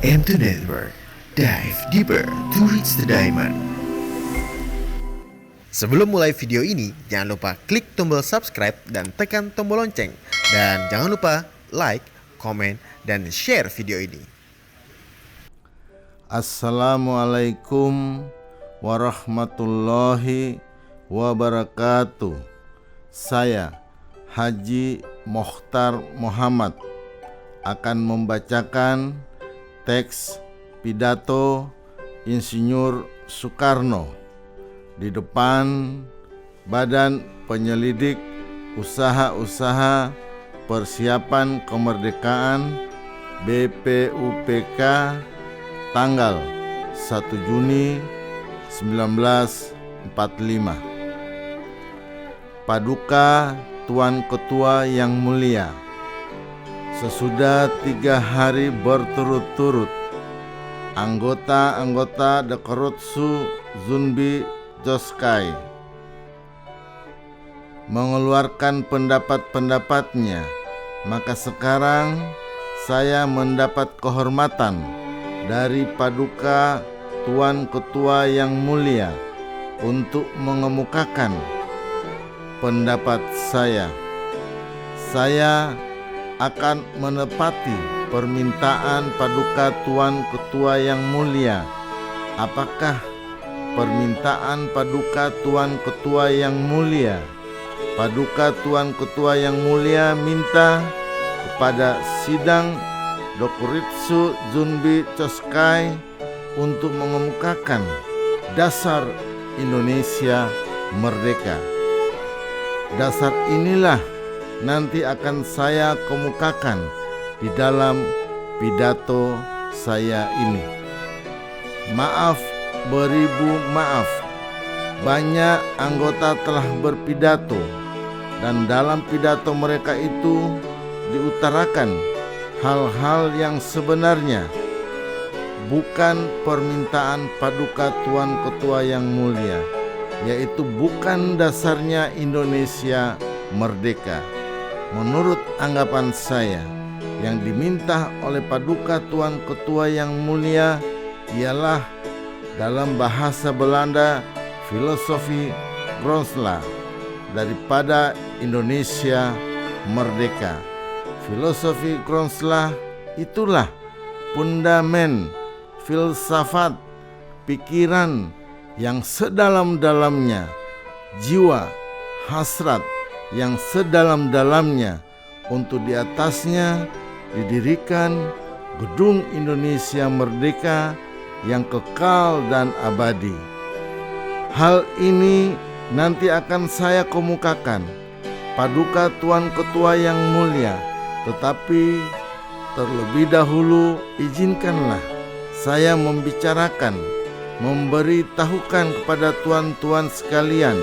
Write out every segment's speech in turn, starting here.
M2 Network. Dive deeper to reach the diamond. Sebelum mulai video ini, jangan lupa klik tombol subscribe dan tekan tombol lonceng. Dan jangan lupa like, komen, dan share video ini. Assalamualaikum warahmatullahi wabarakatuh. Saya Haji Mokhtar Muhammad akan membacakan teks pidato Insinyur Soekarno di depan Badan Penyelidik Usaha-usaha Persiapan Kemerdekaan BPUPK tanggal 1 Juni 1945. Paduka Tuan Ketua yang mulia, sesudah 3 hari berturut-turut anggota-anggota Dekorutsu Zunbi Joskai mengeluarkan pendapat-pendapatnya, maka sekarang saya mendapat kehormatan dari Paduka Tuan Ketua yang mulia untuk mengemukakan pendapat saya. Saya akan menepati permintaan Paduka Tuan Ketua yang mulia. Apakah permintaan Paduka Tuan Ketua yang mulia? Paduka Tuan Ketua yang mulia minta kepada sidang Dokuritsu Zunbi Joskai untuk mengemukakan dasar Indonesia merdeka. Dasar inilah nanti akan saya kemukakan di dalam pidato saya ini. Maaf, beribu maaf, banyak anggota telah berpidato, dan dalam pidato mereka itu diutarakan hal-hal yang sebenarnya bukan permintaan Paduka Tuan Ketua yang mulia, yaitu bukan dasarnya Indonesia merdeka. Menurut anggapan saya, yang diminta oleh Paduka Tuan Ketua yang mulia ialah dalam bahasa Belanda filosofi Grondslag daripada Indonesia merdeka. Filosofi Grondslag itulah fundamen filsafat pikiran yang sedalam-dalamnya, jiwa hasrat yang sedalam-dalamnya, untuk di atasnya didirikan gedung Indonesia merdeka yang kekal dan abadi. Hal ini nanti akan saya kemukakan Paduka Tuan Ketua yang mulia, tetapi terlebih dahulu izinkanlah saya memberitahukan kepada tuan-tuan sekalian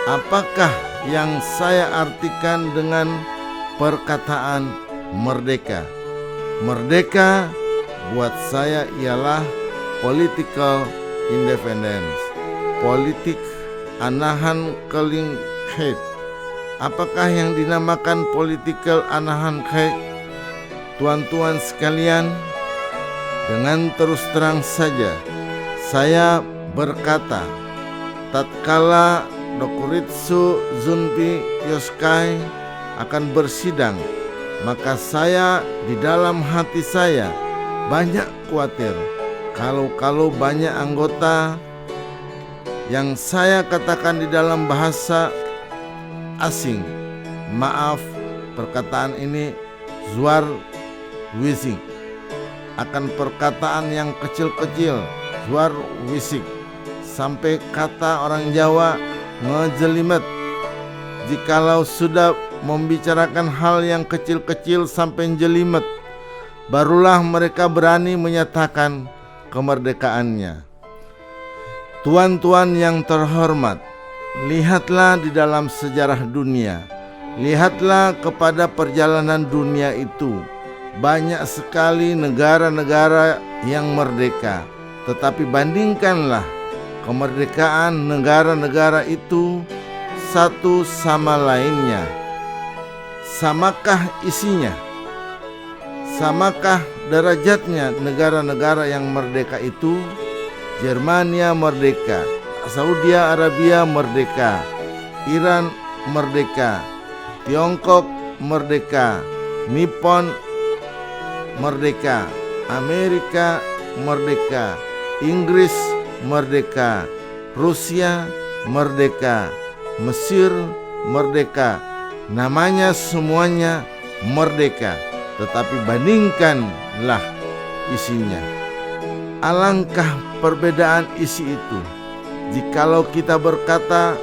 apakah yang saya artikan dengan perkataan merdeka. Merdeka buat saya ialah political independence, politik anahan kelingkhet. Apakah yang dinamakan political anahan kelingkhet? Tuan-tuan sekalian, dengan terus terang saja saya berkata, tatkala Dokuritsu Zunbi Joskai akan bersidang, maka saya di dalam hati saya banyak khawatir kalau banyak anggota yang saya katakan di dalam bahasa asing, maaf perkataan ini Zwar Wisik, akan perkataan yang kecil-kecil Zwar Wisik, sampai kata orang Jawa ngejelimet. Jikalau sudah membicarakan hal yang kecil-kecil sampai jelimet, barulah mereka berani menyatakan kemerdekaannya. Tuan-tuan yang terhormat, lihatlah di dalam sejarah dunia, lihatlah kepada perjalanan dunia itu. Banyak sekali negara-negara yang merdeka, tetapi bandingkanlah kemerdekaan negara-negara itu satu sama lainnya. Samakah isinya? Samakah derajatnya negara-negara yang merdeka itu: Jermania merdeka, Saudi Arabia merdeka, Iran merdeka, Tiongkok merdeka, Nippon merdeka, Amerika merdeka, Inggris merdeka, Rusia merdeka, Mesir merdeka. Namanya semuanya merdeka, tetapi bandingkanlah isinya. Alangkah perbedaan isi itu. Jikalau kita berkata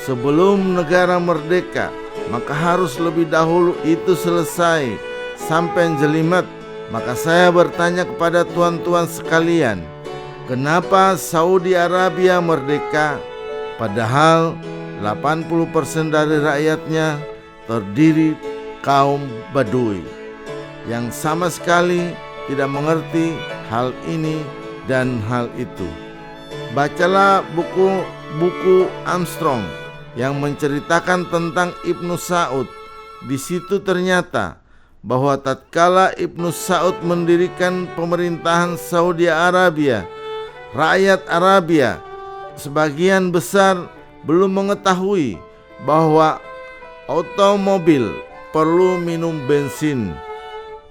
sebelum negara merdeka, maka harus lebih dahulu itu selesai sampai jelimet. Maka saya bertanya kepada tuan-tuan sekalian, kenapa Saudi Arabia merdeka padahal 80% dari rakyatnya terdiri kaum Badui yang sama sekali tidak mengerti hal ini dan hal itu. Bacalah buku Armstrong yang menceritakan tentang Ibnu Saud. Di situ ternyata bahwa tatkala Ibnu Saud mendirikan pemerintahan Saudi Arabia, rakyat Arabia sebagian besar belum mengetahui bahwa otomobil perlu minum bensin.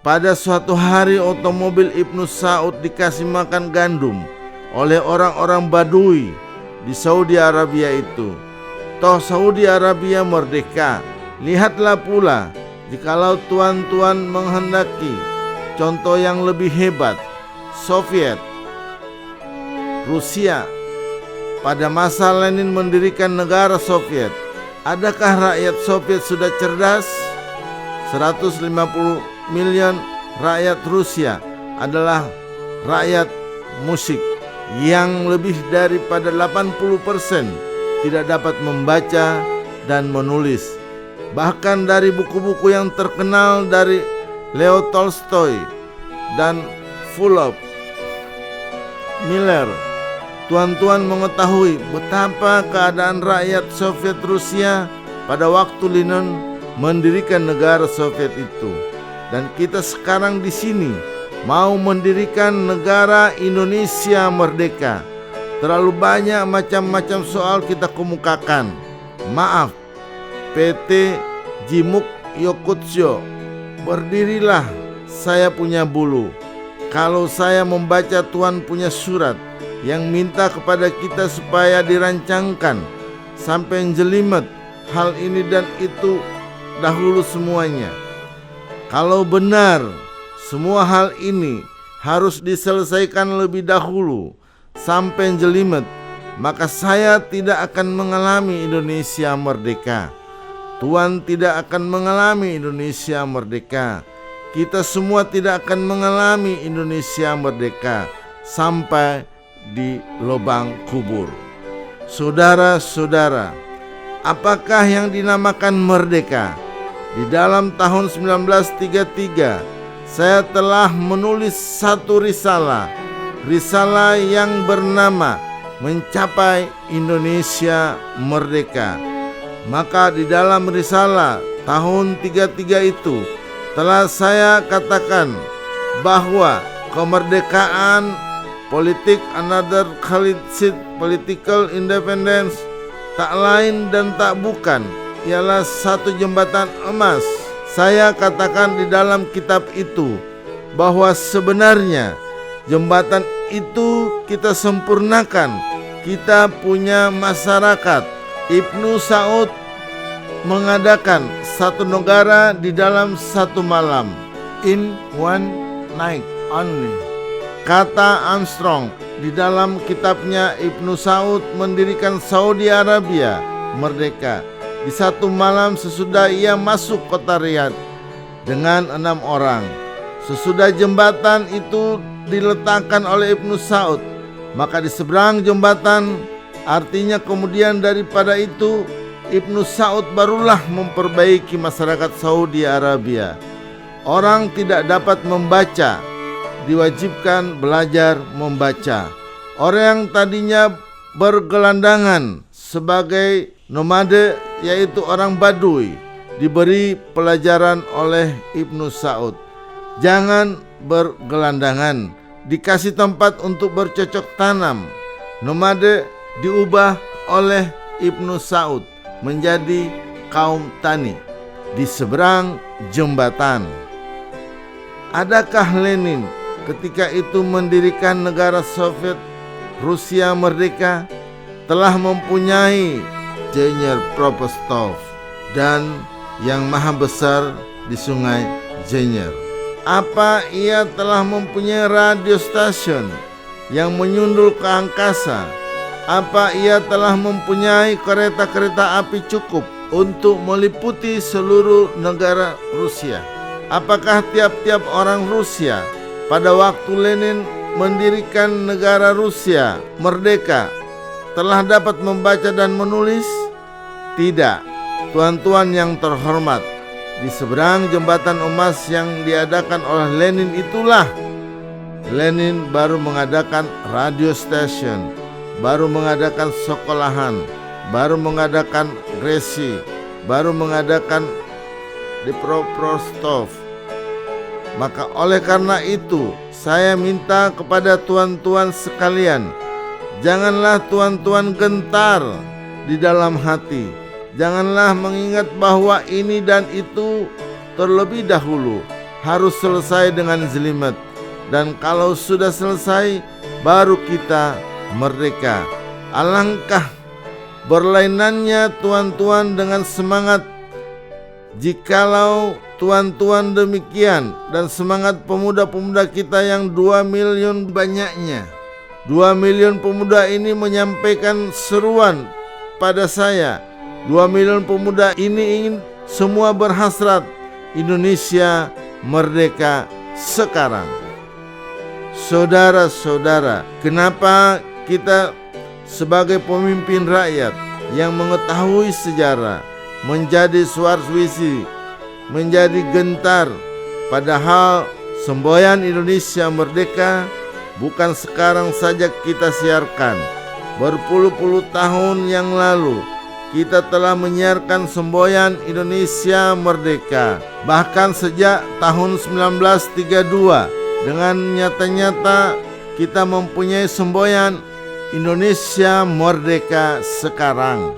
Pada suatu hari otomobil Ibnu Saud dikasih makan gandum oleh orang-orang Badui di Saudi Arabia itu. Toh Saudi Arabia merdeka. Lihatlah pula, jikalau tuan-tuan menghendaki contoh yang lebih hebat, Soviet, Rusia. Pada masa Lenin mendirikan negara Soviet, adakah rakyat Soviet sudah cerdas? 150 miliar rakyat Rusia adalah rakyat musik yang lebih daripada 80% tidak dapat membaca dan menulis. Bahkan dari buku-buku yang terkenal dari Leo Tolstoy dan Fulop Miller, tuan-tuan mengetahui betapa keadaan rakyat Soviet Rusia pada waktu Lenin mendirikan negara Soviet itu. Dan kita sekarang di sini mau mendirikan negara Indonesia merdeka. Terlalu banyak macam-macam soal kita kemukakan. Maaf, PT Jimuk Yokutsyo, berdirilah, saya punya bulu. Kalau saya membaca Tuan punya surat yang minta kepada kita supaya dirancangkan sampai jelimet hal ini dan itu dahulu semuanya. Kalau benar semua hal ini harus diselesaikan lebih dahulu sampai jelimet, maka saya tidak akan mengalami Indonesia merdeka. Tuan tidak akan mengalami Indonesia merdeka. Kita semua tidak akan mengalami Indonesia merdeka sampai di lubang kubur. Saudara-saudara, apakah yang dinamakan merdeka? Di dalam tahun 1933 saya telah menulis satu risalah yang bernama Mencapai Indonesia Merdeka. Maka di dalam risalah tahun 33 itu telah saya katakan bahwa kemerdekaan politik, another Khalid political independence, tak lain dan tak bukan ialah satu jembatan emas. Saya katakan di dalam kitab itu bahwa sebenarnya jembatan itu kita sempurnakan. Kita punya masyarakat. Ibnu Saud mengadakan satu negara di dalam satu malam, in one night only. Kata Armstrong di dalam kitabnya, Ibnu Saud mendirikan Saudi Arabia merdeka di satu malam sesudah ia masuk kota Riyadh dengan 6 orang. Sesudah jembatan itu diletakkan oleh Ibnu Saud, maka di seberang jembatan, artinya kemudian daripada itu Ibnu Saud barulah memperbaiki masyarakat Saudi Arabia. Orang tidak dapat membaca diwajibkan belajar membaca. Orang yang tadinya bergelandangan sebagai nomade, yaitu orang Badui, diberi pelajaran oleh Ibnu Saud. Jangan bergelandangan, dikasih tempat untuk bercocok tanam. Nomade diubah oleh Ibnu Saud menjadi kaum tani di seberang jembatan. Adakah Lenin ketika itu mendirikan negara Soviet Rusia merdeka telah mempunyai Dnipropetrovsk dan yang maha besar di sungai Dnipro? Apa ia telah mempunyai radio stasiun yang menyundul ke angkasa? Apa ia telah mempunyai kereta-kereta api cukup untuk meliputi seluruh negara Rusia? Apakah tiap-tiap orang Rusia pada waktu Lenin mendirikan negara Rusia merdeka telah dapat membaca dan menulis? Tidak. Tuan-tuan yang terhormat, di seberang jembatan emas yang diadakan oleh Lenin itulah Lenin baru mengadakan radio station, baru mengadakan sekolahan, baru mengadakan gresi, baru mengadakan Dnipropetrovsk. Maka oleh karena itu saya minta kepada tuan-tuan sekalian, janganlah tuan-tuan gentar di dalam hati. Janganlah mengingat bahwa ini dan itu terlebih dahulu harus selesai dengan jelimet. Dan kalau sudah selesai, baru kita merdeka. Alangkah berlainannya tuan-tuan dengan semangat jikalau tuan-tuan demikian, dan semangat pemuda-pemuda kita yang 2 miliar banyaknya. 2 miliar pemuda ini menyampaikan seruan pada saya. 2 miliar pemuda ini ingin semua berhasrat Indonesia merdeka sekarang. Saudara-saudara, kenapa kita sebagai pemimpin rakyat yang mengetahui sejarah menjadi suarwisi, menjadi gentar, padahal semboyan Indonesia merdeka bukan sekarang saja kita siarkan. Berpuluh-puluh tahun yang lalu kita telah menyiarkan semboyan Indonesia merdeka. Bahkan sejak tahun 1932 dengan nyata-nyata kita mempunyai semboyan Indonesia merdeka sekarang.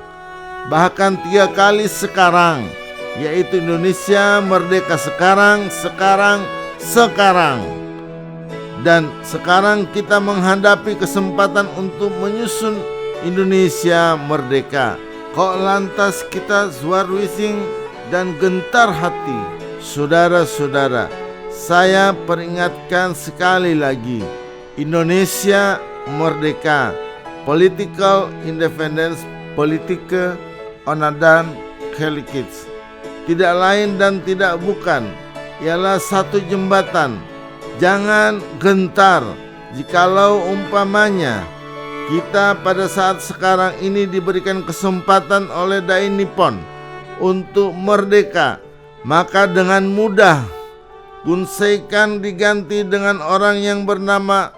Bahkan 3 kali sekarang, yaitu Indonesia merdeka sekarang. Dan sekarang kita menghadapi kesempatan untuk menyusun Indonesia merdeka. Kok lantas kita suarwising dan gentar hati? Saudara-saudara, saya peringatkan sekali lagi, Indonesia merdeka, political independence, politika onadan kelikits, tidak lain dan tidak bukan, ialah satu jembatan. Jangan gentar jikalau umpamanya kita pada saat sekarang ini diberikan kesempatan oleh Dai Nippon untuk merdeka, maka dengan mudah Gunseikan diganti dengan orang yang bernama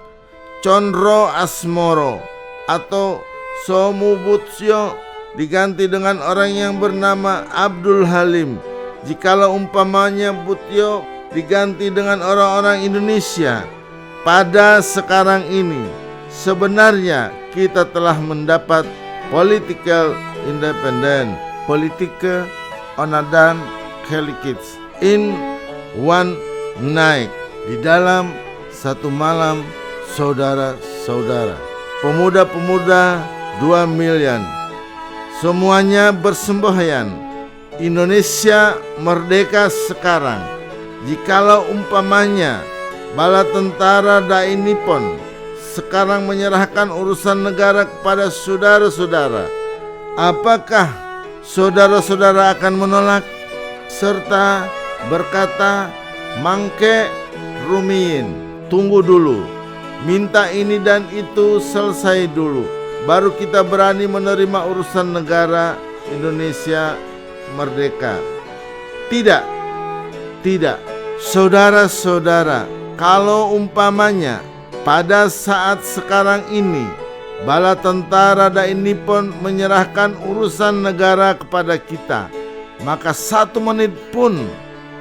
Condro Asmoro, atau Somubutsyo diganti dengan orang yang bernama Abdul Halim. Jikalau umpamanya Butyo diganti dengan orang-orang Indonesia pada sekarang ini, sebenarnya kita telah mendapat political independence, politika onadan kelikits in one night, di dalam satu malam. Saudara-saudara, pemuda-pemuda 2 miliar semuanya bersemboyan Indonesia merdeka sekarang. Jikalau umpamanya bala tentara Dai Nippon sekarang menyerahkan urusan negara kepada saudara-saudara, apakah saudara-saudara akan menolak serta berkata, "Mangke rumiin, tunggu dulu, minta ini dan itu selesai dulu, baru kita berani menerima urusan negara Indonesia merdeka"? Tidak, saudara-saudara, kalau umpamanya pada saat sekarang ini bala tentara Dai Nippon menyerahkan urusan negara kepada kita, maka 1 menit pun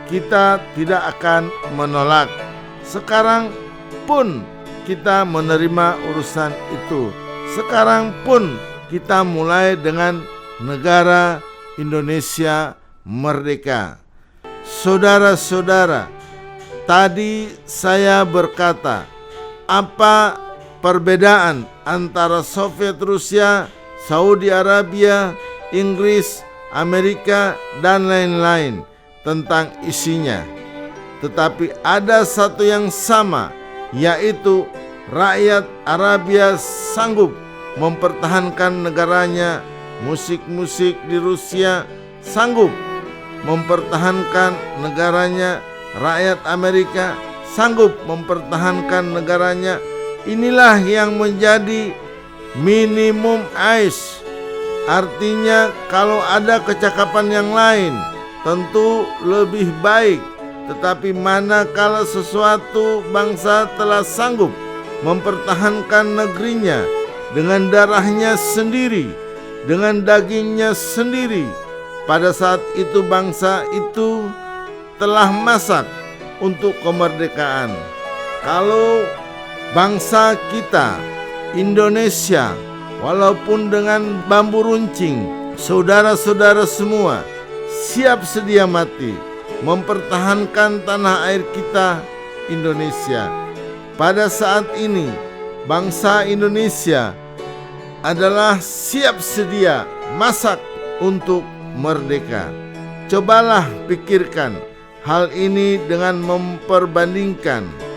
kita tidak akan menolak. Sekarang pun kita menerima urusan itu. Sekarang pun kita mulai dengan negara Indonesia merdeka. Saudara-saudara, tadi saya berkata, apa perbedaan antara Soviet Rusia, Saudi Arabia, Inggris, Amerika, dan lain-lain tentang isinya. Tetapi ada satu yang sama, yaitu rakyat Arabia sanggup mempertahankan negaranya. Musik-musik di Rusia sanggup mempertahankan negaranya. Rakyat Amerika sanggup mempertahankan negaranya. Inilah yang menjadi minimum ais. Artinya kalau ada kecakapan yang lain tentu lebih baik. Tetapi manakala sesuatu bangsa telah sanggup mempertahankan negerinya dengan darahnya sendiri, dengan dagingnya sendiri, pada saat itu bangsa itu telah masak untuk kemerdekaan. Kalau bangsa kita, Indonesia, walaupun dengan bambu runcing, saudara-saudara semua siap sedia mati mempertahankan tanah air kita, Indonesia. Pada saat ini bangsa Indonesia adalah siap sedia masak untuk merdeka. Cobalah pikirkan hal ini dengan memperbandingkan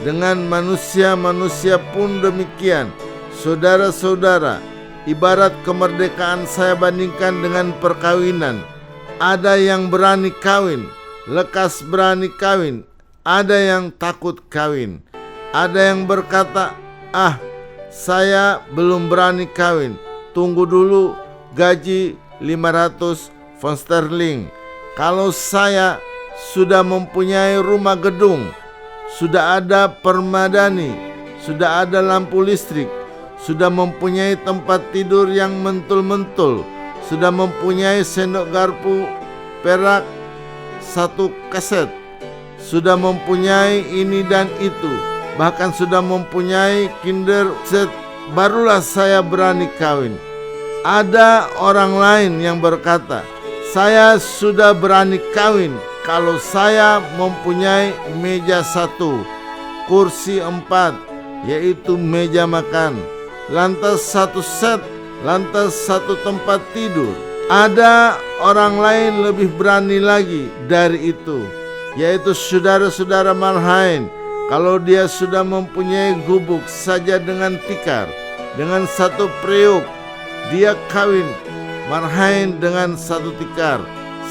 dengan manusia-manusia pun demikian. Saudara-saudara, ibarat kemerdekaan saya bandingkan dengan perkawinan. Ada yang berani kawin, lekas berani kawin. Ada yang takut kawin. Ada yang berkata, saya belum berani kawin. Tunggu dulu gaji 500 pound sterling. Kalau saya sudah mempunyai rumah gedung, sudah ada permadani, sudah ada lampu listrik, sudah mempunyai tempat tidur yang mentul-mentul, sudah mempunyai sendok garpu perak 1 kaset, sudah mempunyai ini dan itu, bahkan sudah mempunyai kinder set, barulah saya berani kawin. Ada orang lain yang berkata, saya sudah berani kawin kalau saya mempunyai meja 1, kursi 4, yaitu meja makan, lantas 1 set, lantas 1 tempat tidur. Ada orang lain lebih berani lagi dari itu, yaitu saudara-saudara Marhain. Kalau dia sudah mempunyai gubuk saja dengan tikar, dengan 1 priuk, dia kawin Marhain dengan 1 tikar,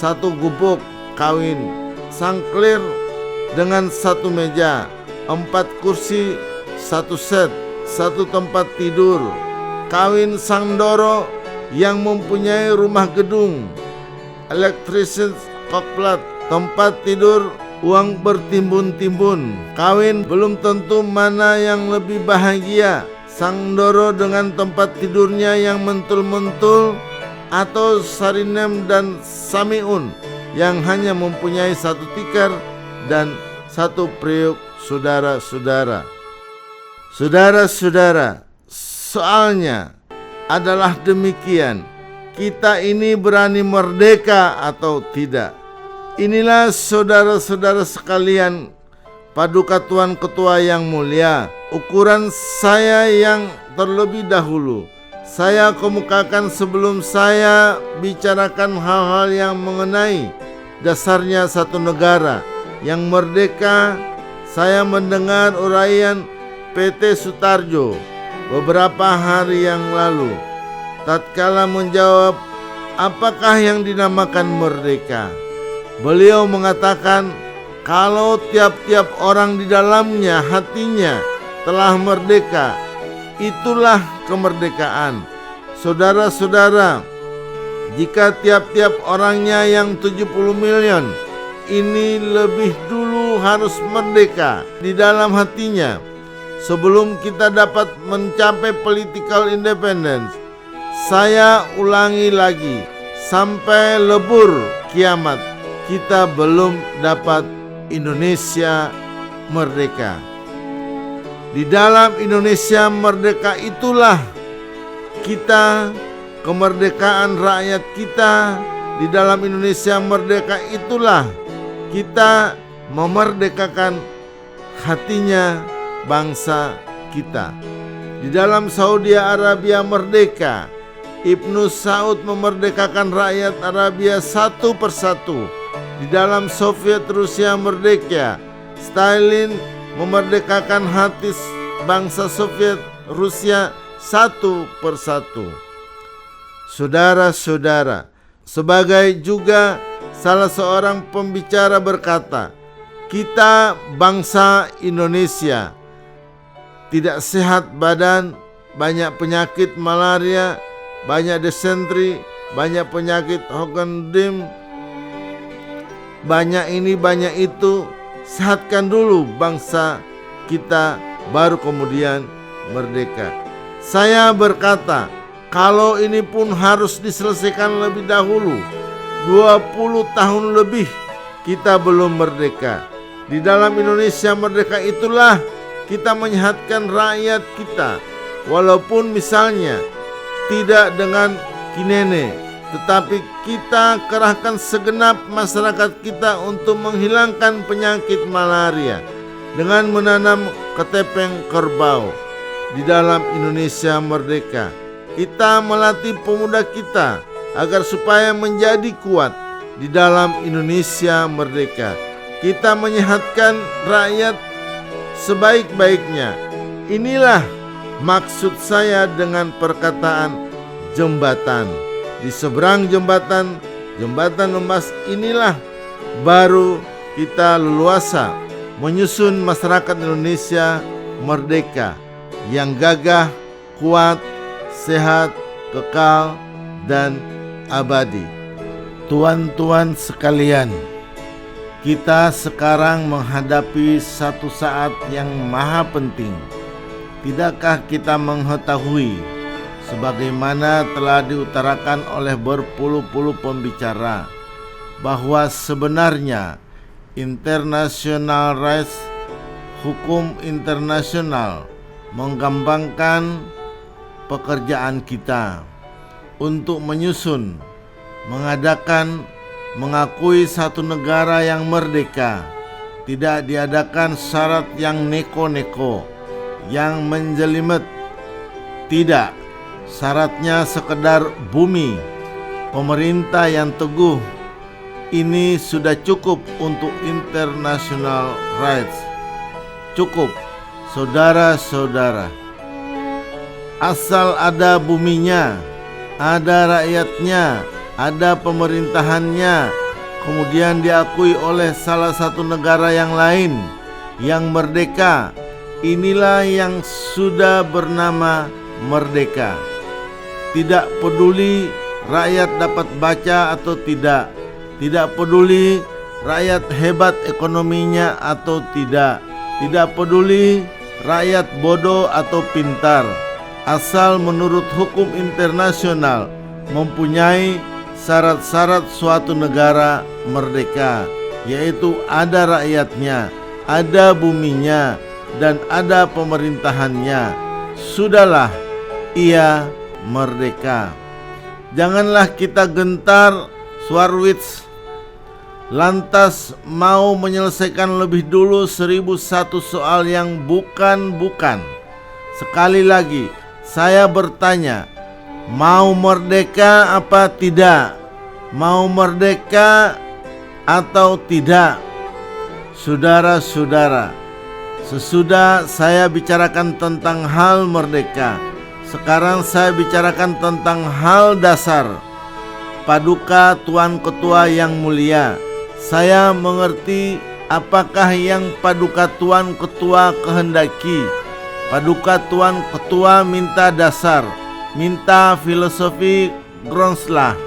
1 gubuk kawin. Sangklir dengan 1 meja, 4 kursi, 1 set, 1 tempat tidur. Kawin Sangdoro yang mempunyai rumah gedung, electrician kokplat, tempat tidur, uang bertimbun-timbun. Kawin belum tentu mana yang lebih bahagia, Sangdoro dengan tempat tidurnya yang mentul-mentul, atau Sarinem dan Samiun yang hanya mempunyai 1 tikar dan 1 priuk. Saudara-saudara, saudara-saudara, soalnya adalah demikian. Kita ini berani merdeka atau tidak? Inilah saudara-saudara sekalian, Paduka Tuan Ketua yang mulia, ukuran saya yang terlebih dahulu saya kemukakan sebelum saya bicarakan hal-hal yang mengenai dasarnya satu negara yang merdeka. Saya mendengar uraian PT Sutarjo beberapa hari yang lalu. Tatkala menjawab apakah yang dinamakan merdeka, beliau mengatakan kalau tiap-tiap orang di dalamnya hatinya telah merdeka, itulah kemerdekaan. Saudara-saudara, jika tiap-tiap orangnya yang 70 miliar ini lebih dulu harus merdeka di dalam hatinya sebelum kita dapat mencapai political independence. Saya ulangi lagi, sampai lebur kiamat, kita belum dapat Indonesia merdeka. Di dalam Indonesia merdeka itulah kita, kemerdekaan rakyat kita. Di dalam Indonesia merdeka itulah kita memerdekakan hatinya bangsa kita. Di dalam Saudi Arabia merdeka, Ibnu Saud memerdekakan rakyat Arabia satu persatu. Di dalam Soviet Rusia merdeka, Stalin memerdekakan hati bangsa Soviet Rusia satu persatu. Saudara-saudara, sebagai juga salah seorang pembicara berkata, kita bangsa Indonesia tidak sehat badan, banyak penyakit malaria, banyak disentri, banyak penyakit Hogendim, banyak ini banyak itu. Sehatkan dulu bangsa kita, baru kemudian merdeka. Saya berkata, kalau ini pun harus diselesaikan lebih dahulu, 20 tahun lebih kita belum merdeka. Di dalam Indonesia merdeka itulah kita menyehatkan rakyat kita. Walaupun misalnya tidak dengan kinene, tetapi kita kerahkan segenap masyarakat kita untuk menghilangkan penyakit malaria dengan menanam ketepeng kerbau. Di dalam Indonesia merdeka, kita melatih pemuda kita agar supaya menjadi kuat. Di dalam Indonesia merdeka, kita menyehatkan rakyat sebaik-baiknya. Inilah maksud saya dengan perkataan jembatan. Di seberang jembatan emas inilah baru kita leluasa menyusun masyarakat Indonesia merdeka yang gagah, kuat, sehat, kekal, dan abadi. Tuan-tuan sekalian, kita sekarang menghadapi satu saat yang maha penting. Tidakkah kita mengetahui, sebagaimana telah diutarakan oleh berpuluh-puluh pembicara, bahwa sebenarnya international rights, hukum internasional, menggampangkan pekerjaan kita untuk menyusun, mengadakan, mengakui satu negara yang merdeka. Tidak diadakan syarat yang neko-neko, yang menjelimet. Tidak, syaratnya sekedar bumi, pemerintah yang teguh. Ini sudah cukup untuk international rights. Cukup, saudara-saudara. Asal ada buminya, ada rakyatnya, ada pemerintahannya, kemudian diakui oleh salah satu negara yang lain yang merdeka, inilah yang sudah bernama merdeka. Tidak peduli rakyat dapat baca atau tidak, tidak peduli rakyat hebat ekonominya atau tidak, tidak peduli rakyat bodoh atau pintar, asal menurut hukum internasional mempunyai syarat-syarat suatu negara merdeka, yaitu ada rakyatnya, ada buminya, dan ada pemerintahannya. Sudahlah, ia merdeka. Janganlah kita gentar Swarwitz lantas mau menyelesaikan lebih dulu 1001 soal yang bukan-bukan. Sekali lagi saya bertanya, mau merdeka apa tidak? Mau merdeka atau tidak? Saudara-saudara, sesudah saya bicarakan tentang hal merdeka, sekarang saya bicarakan tentang hal dasar. Paduka Tuan Ketua yang mulia, saya mengerti apakah yang Paduka Tuan Ketua kehendaki. Paduka Tuan Ketua minta dasar, minta filosofi Gronslah,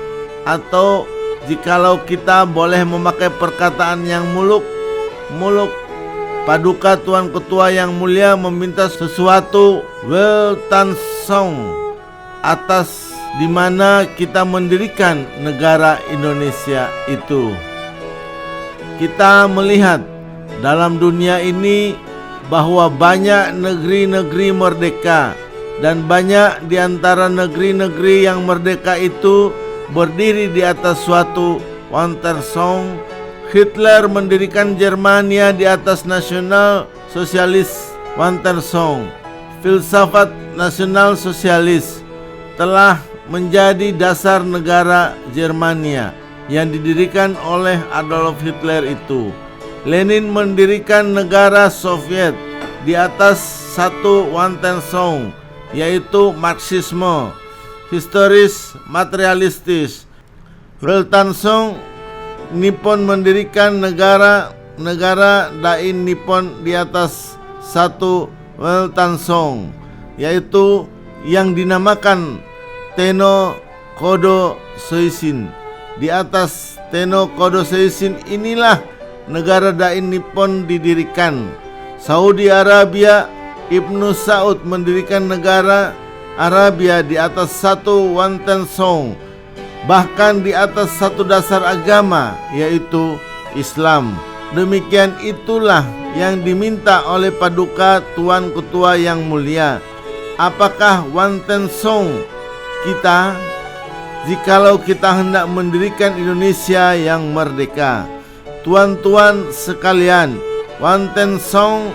atau jikalau kita boleh memakai perkataan yang muluk, Paduka Tuan Ketua yang mulia meminta sesuatu Weltanschauung atas di mana kita mendirikan negara Indonesia itu. kita melihat dalam dunia ini bahwa banyak negeri-negeri merdeka, dan banyak di antara negeri-negeri yang merdeka itu berdiri di atas suatu Wanderung. Hitler mendirikan Jermania di atas nasional sosialis Wanderung. Filsafat nasional sosialis telah menjadi dasar negara Jermania yang didirikan oleh Adolf Hitler itu. Lenin mendirikan negara Soviet di atas satu Wanderung, yaitu Marxisme historis materialistis. Weltanzong Nippon mendirikan negara Dain Nippon di atas satu Weltanzong, yaitu yang dinamakan Tenno Kodo Seishin. Di atas Tenno Kodo Seishin inilah negara Dain Nippon didirikan. Saudi Arabia, Ibnu Saud mendirikan negara Arabia di atas satu Wanderung, bahkan di atas satu dasar agama, yaitu Islam. Demikian itulah yang diminta oleh Paduka Tuan Ketua yang mulia. Apakah Wanderung kita jikalau kita hendak mendirikan Indonesia yang merdeka? Tuan-tuan sekalian, Wanderung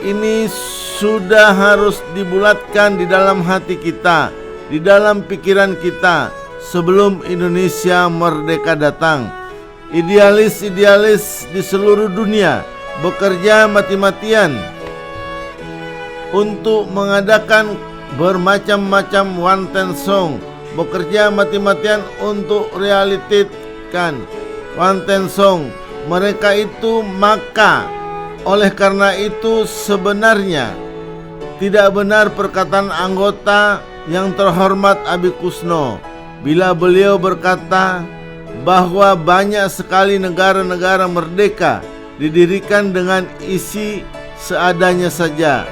ini sudah harus dibulatkan di dalam hati kita, di dalam pikiran kita sebelum Indonesia merdeka datang. Idealis-idealis di seluruh dunia bekerja mati-matian untuk mengadakan bermacam-macam Wanderung, bekerja mati-matian untuk realitkan Wanderung mereka itu. Maka oleh karena itu sebenarnya tidak benar perkataan anggota yang terhormat Abi Kusno bila beliau berkata bahwa banyak sekali negara-negara merdeka didirikan dengan isi seadanya saja.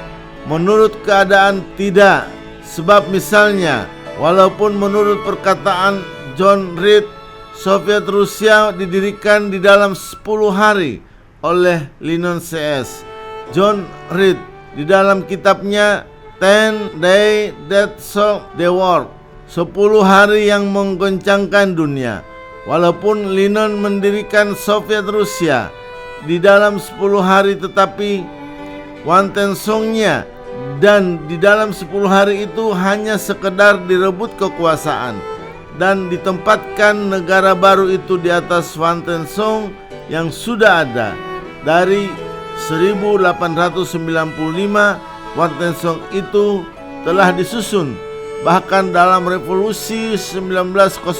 Menurut keadaan tidak, sebab misalnya walaupun menurut perkataan John Reed, Soviet Rusia didirikan di dalam 10 hari oleh Lenin CS. John Reed di dalam kitabnya 10 Days That Shocked the World, 10 hari yang menggoncangkan dunia. Walaupun Lenin mendirikan Soviet Rusia di dalam 10 hari, tetapi Wanderungnya dan di dalam 10 hari itu hanya sekedar direbut kekuasaan dan ditempatkan negara baru itu di atas Wanderung yang sudah ada. Dari 1895 Wanderung itu telah disusun. Bahkan dalam revolusi 1905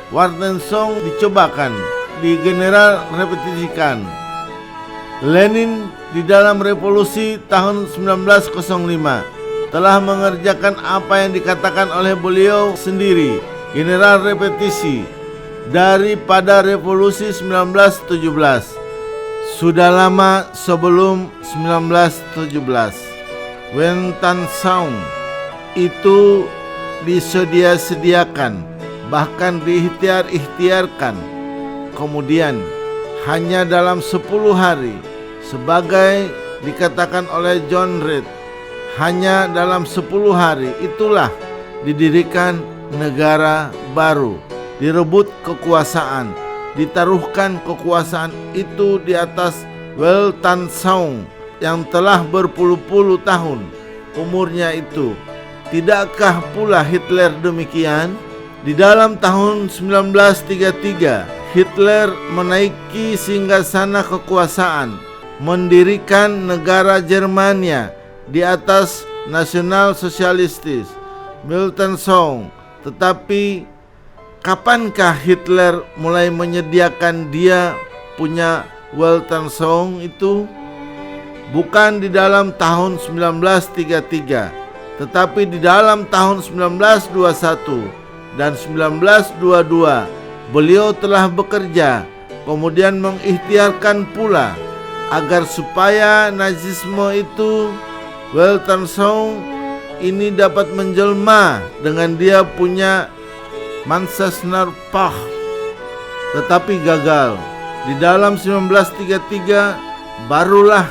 Wanderung dicobakan, digeneral repetisikan. Lenin di dalam revolusi tahun 1905 telah mengerjakan apa yang dikatakan oleh beliau sendiri, general repetisi daripada revolusi 1917. Sudah lama sebelum 1917 Wanderung itu disediakan, bahkan diikhtiar-ikhtiarkan. Kemudian hanya dalam 10 hari, sebagai dikatakan oleh John Reed, hanya dalam 10 hari itulah didirikan negara baru, direbut kekuasaan, ditaruhkan kekuasaan itu di atas Weltanzong yang telah berpuluh-puluh tahun umurnya itu. Tidakkah pula Hitler demikian? Di dalam tahun 1933 Hitler menaiki singgasana kekuasaan, mendirikan negara Jermania di atas nasional sosialistis Weltanzong. Tetapi kapankah Hitler mulai menyediakan dia punya Weltanzong itu? Bukan di dalam tahun 1933, tetapi di dalam tahun 1921 dan 1922 beliau telah bekerja, kemudian mengikhtiarkan pula agar supaya nazisme itu, Weltanzong ini dapat menjelma dengan dia punya Manchester Park. Tetapi gagal. di dalam 1933 barulah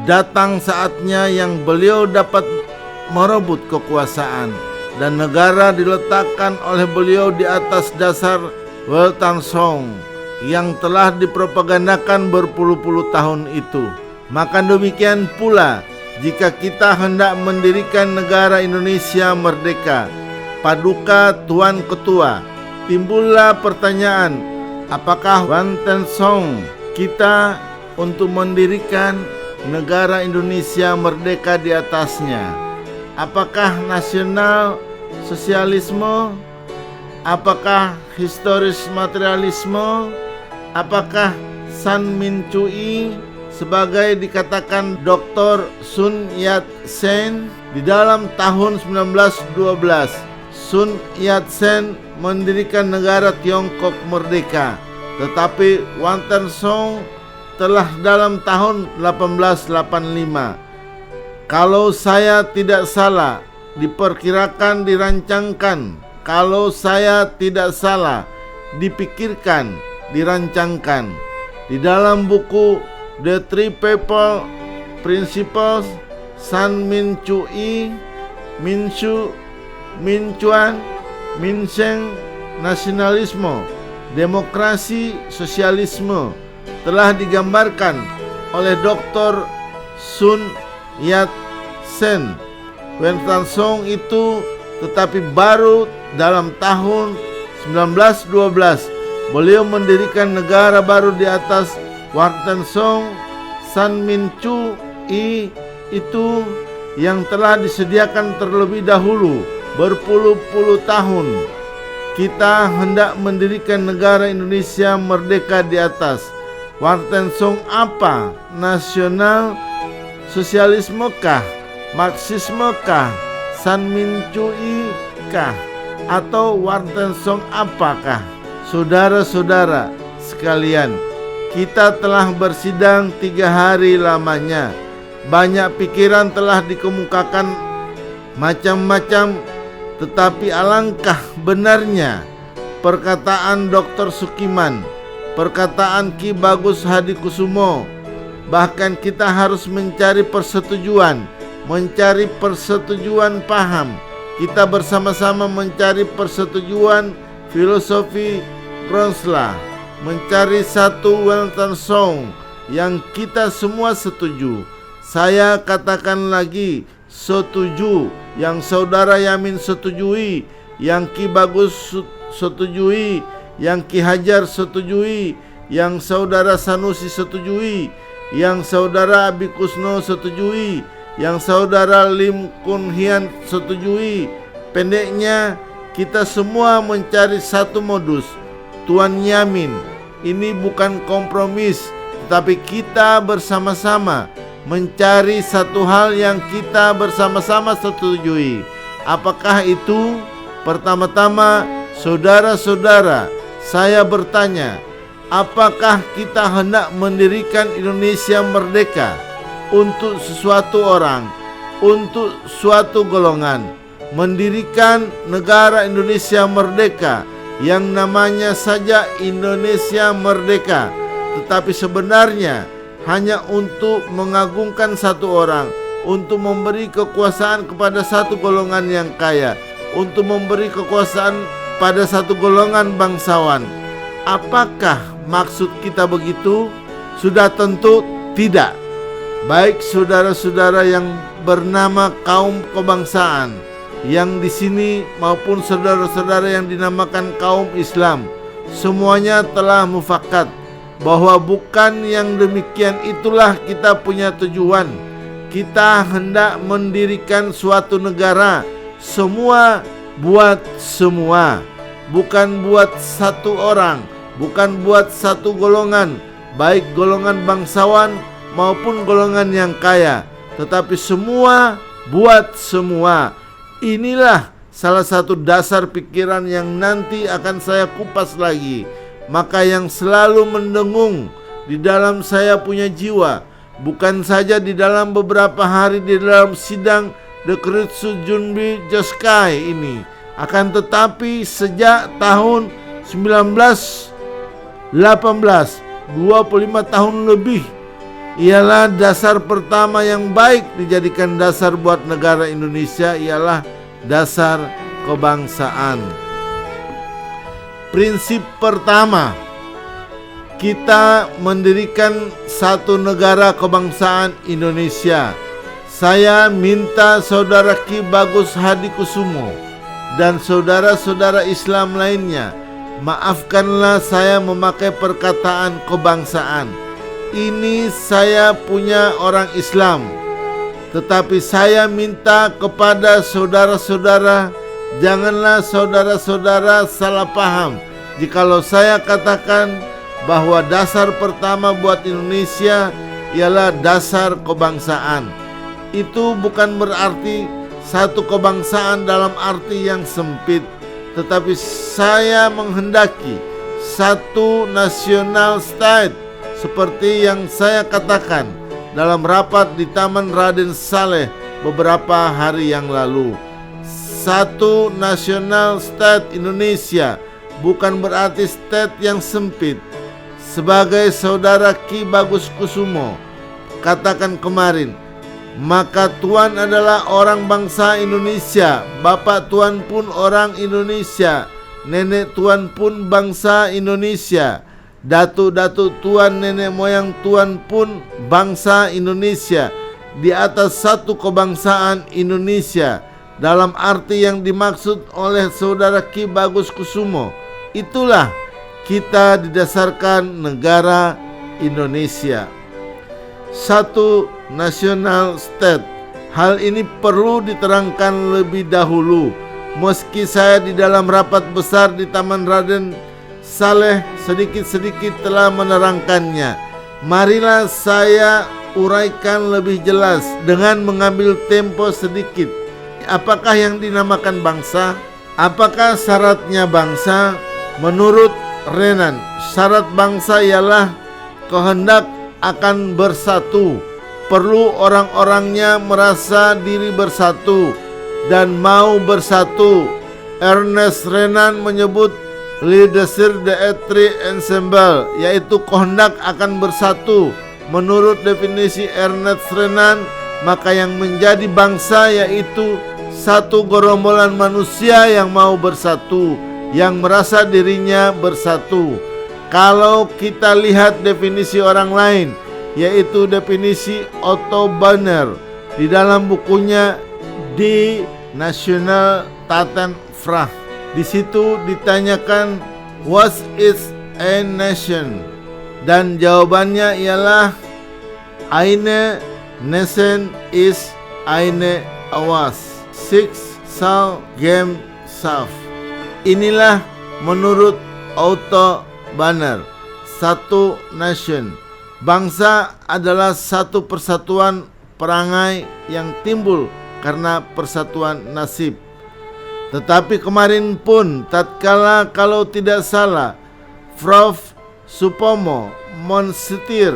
datang saatnya yang beliau dapat merebut kekuasaan dan negara diletakkan oleh beliau di atas dasar Weltanschauung yang telah dipropagandakan berpuluh-puluh tahun itu. Maka demikian pula jika kita hendak mendirikan negara Indonesia merdeka, Paduka Tuan Ketua, timbullah pertanyaan, apakah Weltanschauung kita untuk mendirikan negara Indonesia merdeka di atasnya? Apakah nasional sosialisme? Apakah historis materialisme? Apakah San Min Chui sebagai dikatakan Dr. Sun Yat-sen? Di dalam tahun 1912 Sun Yat-sen mendirikan negara Tiongkok merdeka, tetapi Weltanschauung telah dalam tahun 1885. Kalau saya tidak salah, diperkirakan, dirancangkan. Kalau saya tidak salah, dipikirkan, dirancangkan. Di dalam buku The Three Papal Principles, San Min Chui, Min Shu, Min Chuan, Min Sheng, nasionalisme, demokrasi, sosialisme telah digambarkan oleh Dr. Sun Yat-sen. Weltanschauung itu tetapi baru dalam tahun 1912 beliau mendirikan negara baru di atas Weltanschauung. San Min Chui itu yang telah disediakan terlebih dahulu berpuluh-puluh tahun. Kita hendak mendirikan negara Indonesia merdeka di atas Weltanschauung apa? Nasional sosialisme kah? Marxisme kah? San Min Chui kah? Atau Weltanschauung apakah? Saudara-saudara sekalian, kita telah bersidang 3 hari lamanya. Banyak pikiran telah dikemukakan macam-macam, tetapi alangkah benarnya perkataan Dr. Sukiman, perkataan Ki Bagus Hadikusumo. Bahkan kita harus mencari persetujuan paham. Kita bersama-sama mencari persetujuan filosofi Gronsla, mencari satu Weltanschauung yang kita semua setuju. Saya katakan lagi, setuju, yang saudara Yamin setujui, yang Ki Bagus setujui, yang Ki Hajar setujui, yang saudara Sanusi setujui, yang saudara Abi Kusno setujui, yang saudara Lim Kun Hian setujui. Pendeknya, kita semua mencari satu modus. Tuan Yamin, ini bukan kompromis, tetapi kita bersama-sama mencari satu hal yang kita bersama-sama setujui. Apakah itu? Pertama-tama, saudara-saudara, saya bertanya, apakah kita hendak mendirikan Indonesia merdeka untuk sesuatu orang, untuk suatu golongan, mendirikan negara Indonesia merdeka yang namanya saja Indonesia merdeka, tetapi sebenarnya hanya untuk mengagungkan satu orang, untuk memberi kekuasaan kepada satu golongan yang kaya, untuk memberi kekuasaan pada satu golongan bangsawan. Apakah maksud kita begitu? Sudah tentu tidak. Baik saudara-saudara yang bernama kaum kebangsaan yang di sini maupun saudara-saudara yang dinamakan kaum Islam, semuanya telah mufakat bahwa bukan yang demikian itulah kita punya tujuan. Kita hendak mendirikan suatu negara, semua buat semua, bukan buat satu orang, bukan buat satu golongan, baik golongan bangsawan maupun golongan yang kaya, tetapi semua buat semua. Inilah salah satu dasar pikiran yang nanti akan saya kupas lagi. Maka yang selalu mendengung di dalam saya punya jiwa, bukan saja di dalam beberapa hari di dalam sidang The Kritsu Junbi Joskai ini, akan tetapi sejak tahun 1918 25 tahun lebih ialah dasar pertama yang baik dijadikan dasar buat negara Indonesia, ialah dasar kebangsaan. Prinsip pertama, kita mendirikan satu negara kebangsaan Indonesia. Saya minta saudara Ki Bagus Hadikusumo dan saudara-saudara Islam lainnya, maafkanlah saya memakai perkataan kebangsaan. Ini saya punya orang Islam. Tetapi saya minta kepada saudara-saudara, janganlah saudara-saudara salah paham jikalau saya katakan bahwa dasar pertama buat Indonesia ialah dasar kebangsaan. Itu bukan berarti satu kebangsaan dalam arti yang sempit, tetapi saya menghendaki satu national state seperti yang saya katakan dalam rapat di Taman Raden Saleh beberapa hari yang lalu. Satu national state Indonesia bukan berarti state yang sempit. Sebagai saudara Ki Bagus Kusumo katakan kemarin, maka Tuan adalah orang bangsa Indonesia, Bapak Tuan pun orang Indonesia, nenek Tuan pun bangsa Indonesia, datuk-datuk Tuan, nenek moyang Tuan pun bangsa Indonesia, di atas satu kebangsaan Indonesia dalam arti yang dimaksud oleh saudara Ki Bagus Kusumo. Itulah kita didasarkan negara Indonesia. Satu national state. Hal ini perlu diterangkan lebih dahulu. Meski saya di dalam rapat besar di Taman Raden Saleh sedikit-sedikit telah menerangkannya, marilah saya uraikan lebih jelas dengan mengambil tempo sedikit. Apakah yang dinamakan bangsa? Apakah syaratnya bangsa? Menurut Renan, syarat bangsa ialah kehendak akan bersatu. Perlu orang-orangnya merasa diri bersatu dan mau bersatu. Ernest Renan menyebut le désir d'être ensemble, yaitu kehendak akan bersatu. Menurut definisi Ernest Renan, maka yang menjadi bangsa yaitu satu gerombolan manusia yang mau bersatu, yang merasa dirinya bersatu. Kalau kita lihat definisi orang lain, yaitu definisi Otto Banner di dalam bukunya Die National Tatenvraag. Di situ ditanyakan what is a nation, dan jawabannya ialah eine Nation is eine Awas six Sau Game Saf. Inilah menurut Otto Banner satu nation. Bangsa adalah satu persatuan perangai yang timbul karena persatuan nasib. Tetapi kemarin pun tatkala kalau tidak salah Prof. Supomo mensetir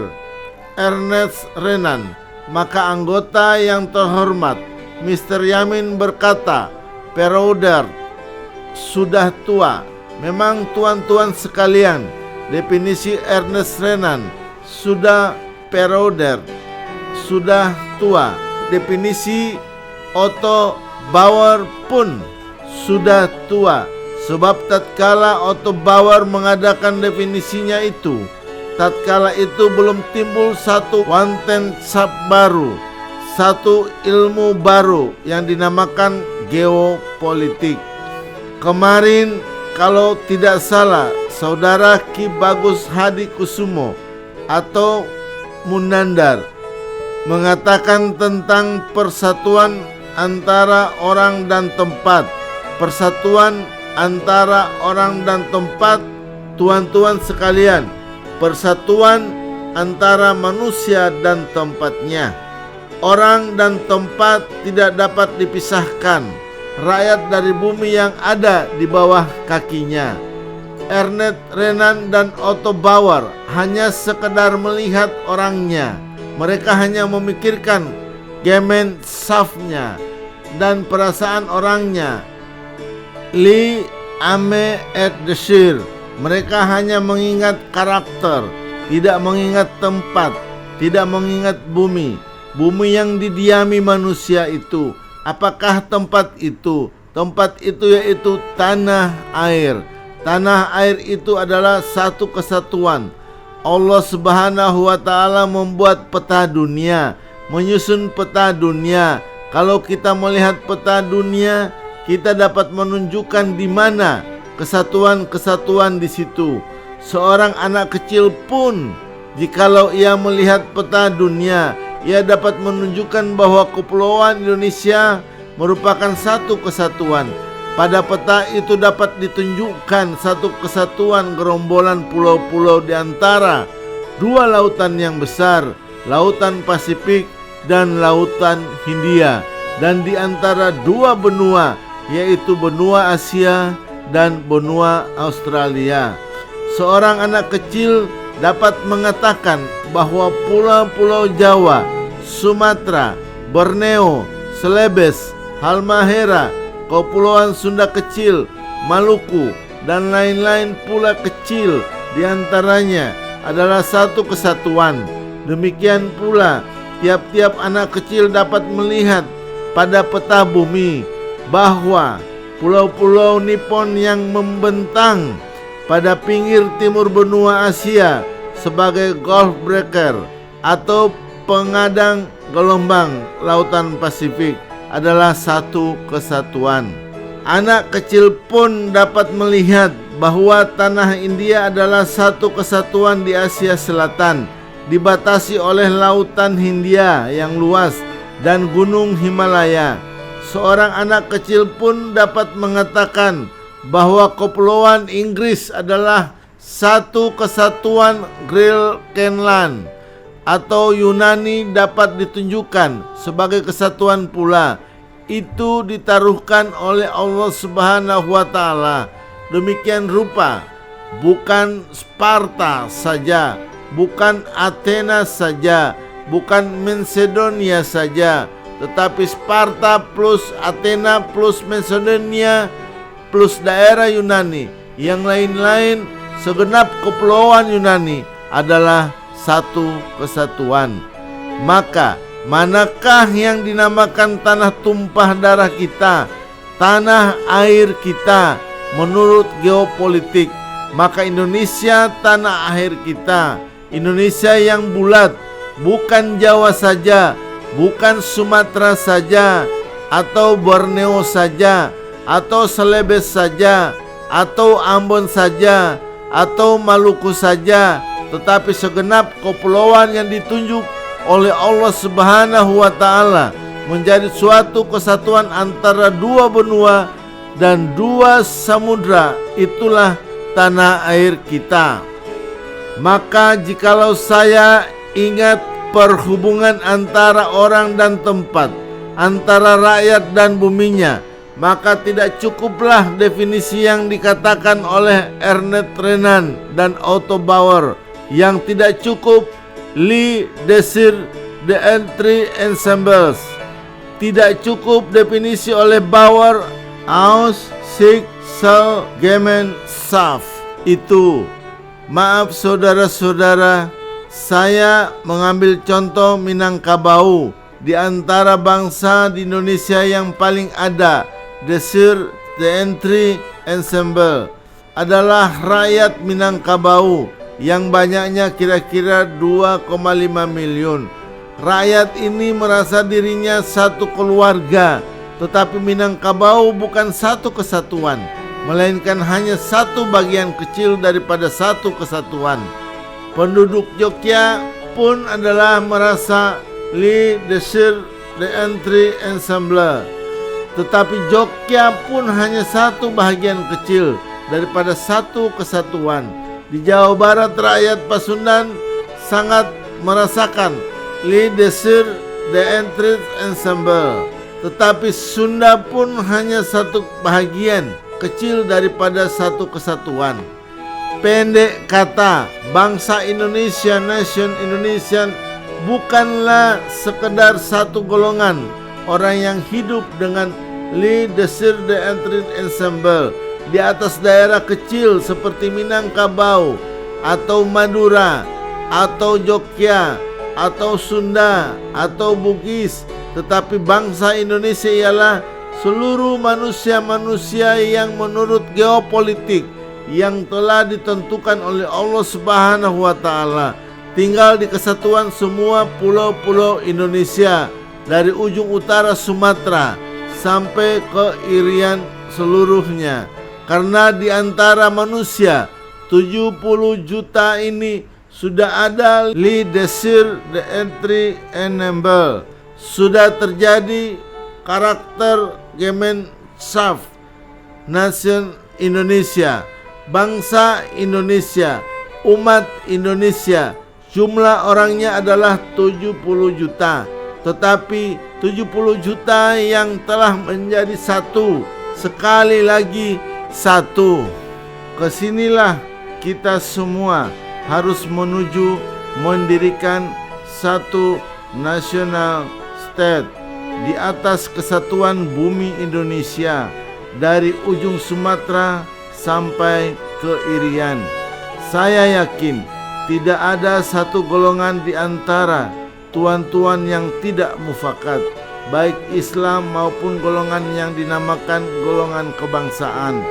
Ernest Renan, maka anggota yang terhormat Mr. Yamin berkata, Perouder sudah tua. Memang tuan-tuan sekalian, definisi Ernest Renan sudah Perouder, sudah tua. Definisi Otto Bauer pun sudah tua. Sebab tatkala Otto Bauer mengadakan definisinya itu, tatkala itu belum timbul satu wantensap baru, satu ilmu baru yang dinamakan geopolitik. Kemarin kalau tidak salah, saudara Ki Bagus Hadikusumo atau Munandar mengatakan tentang persatuan antara orang dan tempat. Persatuan antara orang dan tempat, tuan-tuan sekalian, persatuan antara manusia dan tempatnya. Orang dan tempat tidak dapat dipisahkan. Rakyat dari bumi yang ada di bawah kakinya. Ernest Renan dan Otto Bauer hanya sekedar melihat orangnya. Mereka hanya memikirkan Gemeinschaftnya dan perasaan orangnya. Li Ame et Desir. Mereka hanya mengingat karakter. tidak mengingat tempat, tidak mengingat bumi. Bumi yang didiami manusia itu, apakah tempat itu? Tempat itu yaitu tanah air. Tanah air itu adalah satu kesatuan. Allah Subhanahu wa Ta'ala membuat peta dunia, menyusun peta dunia. Kalau kita melihat peta dunia, kita dapat menunjukkan di mana kesatuan-kesatuan di situ. Seorang anak kecil pun, jikalau ia melihat peta dunia, ia dapat menunjukkan bahwa Kepulauan Indonesia merupakan satu kesatuan. Pada peta itu dapat ditunjukkan satu kesatuan gerombolan pulau-pulau di antara dua lautan yang besar, Lautan Pasifik dan Lautan Hindia, dan di antara dua benua, yaitu benua Asia dan benua Australia. Seorang anak kecil dapat mengatakan bahwa pulau-pulau Jawa, Sumatera, Borneo, Celebes, Halmahera, Kepulauan Sunda Kecil, Maluku, dan lain-lain pula kecil diantaranya adalah satu kesatuan. Demikian pula tiap-tiap anak kecil dapat melihat pada peta bumi bahwa pulau-pulau Nippon yang membentang pada pinggir timur benua Asia sebagai Gulf Breaker atau pengadang gelombang Lautan Pasifik adalah satu kesatuan. Anak kecil pun dapat melihat bahwa tanah India adalah satu kesatuan di Asia Selatan, dibatasi oleh Lautan Hindia yang luas dan Gunung Himalaya. Seorang anak kecil pun dapat mengatakan bahwa Kepulauan Inggris adalah satu kesatuan Greenland, atau Yunani dapat ditunjukkan sebagai kesatuan pula. Itu ditaruhkan oleh Allah Subhanahu wa Ta'ala. Demikian rupa, bukan Sparta saja, bukan Athena saja, bukan Macedonia saja, tetapi Sparta plus Athena plus Macedonia plus daerah Yunani yang lain-lain, segenap kepulauan Yunani adalah satu kesatuan. Maka manakah yang dinamakan tanah tumpah darah kita, tanah air kita menurut geopolitik? Maka Indonesia tanah air kita, Indonesia yang bulat, bukan Jawa saja, bukan Sumatera saja, atau Borneo saja, atau Celebes saja, atau Ambon saja, atau Maluku saja, tetapi segenap kepulauan yang ditunjuk oleh Allah Subhanahu wa Ta'ala menjadi suatu kesatuan antara dua benua dan dua samudra. Itulah tanah air kita. Maka jikalau saya ingat perhubungan antara orang dan tempat, antara rakyat dan buminya, maka tidak cukuplah definisi yang dikatakan oleh Ernest Renan dan Otto Bauer. Yang tidak cukup, Le Désir d'Être Ensembles. Tidak cukup definisi oleh Bauer, Aus, Sich, Sal, Gemen, Saf. Itu, maaf saudara-saudara, saya mengambil contoh Minangkabau. Di antara bangsa di Indonesia yang paling ada, Désir d'Être Ensemble adalah rakyat Minangkabau yang banyaknya kira-kira 2,5 miliar. Rakyat ini merasa dirinya satu keluarga, tetapi Minangkabau bukan satu kesatuan, melainkan hanya satu bagian kecil daripada satu kesatuan. Penduduk Jogja pun adalah merasa Le Désir d'Être Ensemble, tetapi Jogja pun hanya satu bagian kecil daripada satu kesatuan. Di Jawa Barat rakyat Pasundan sangat merasakan Le Désir d'Être Ensemble, tetapi Sunda pun hanya satu bahagian kecil daripada satu kesatuan. Pendek kata, bangsa Indonesia, nation Indonesian, bukanlah sekedar satu golongan orang yang hidup dengan Le Désir d'Être Ensemble di atas daerah kecil seperti Minangkabau atau Madura atau Jogja, atau Sunda, atau Bugis, tetapi bangsa Indonesia ialah seluruh manusia-manusia yang menurut geopolitik yang telah ditentukan oleh Allah Subhanahu wa taala tinggal di kesatuan semua pulau-pulau Indonesia dari ujung utara Sumatera sampai ke Irian seluruhnya. Karena di antara manusia 70 juta ini sudah ada li desir de entry enable, sudah terjadi karakter Gemeinschaft Nation Indonesia, bangsa Indonesia, umat Indonesia. Jumlah orangnya adalah 70 juta, tetapi 70 juta yang telah menjadi satu, sekali lagi satu. Kesinilah kita semua harus menuju mendirikan satu national state di atas kesatuan bumi Indonesia dari ujung Sumatera sampai ke Irian. Saya yakin tidak ada satu golongan di antara tuan-tuan yang tidak mufakat, baik Islam maupun golongan yang dinamakan golongan kebangsaan.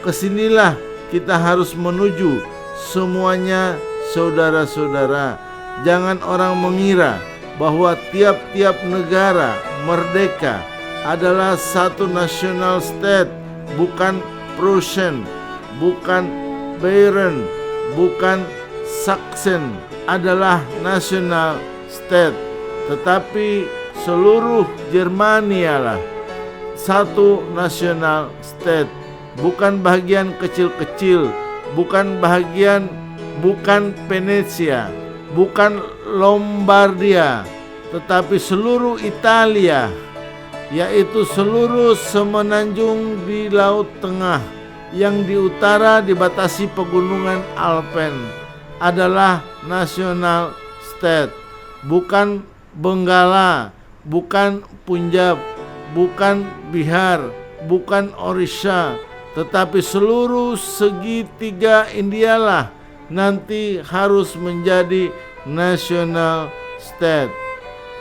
Kesinilah kita harus menuju semuanya, saudara-saudara. Jangan orang mengira bahwa tiap-tiap negara merdeka adalah satu national state, bukan Prussian, bukan Bayern, bukan Saksen adalah national state, tetapi seluruh Jermania lah satu national state, bukan bagian kecil-kecil, bukan Venesia, bukan Lombardia, tetapi seluruh Italia, yaitu seluruh semenanjung di Laut Tengah yang di utara dibatasi pegunungan Alpen adalah national state, bukan Benggala, bukan Punjab, bukan Bihar, bukan Orissa, tetapi seluruh segitiga India lah nanti harus menjadi national state.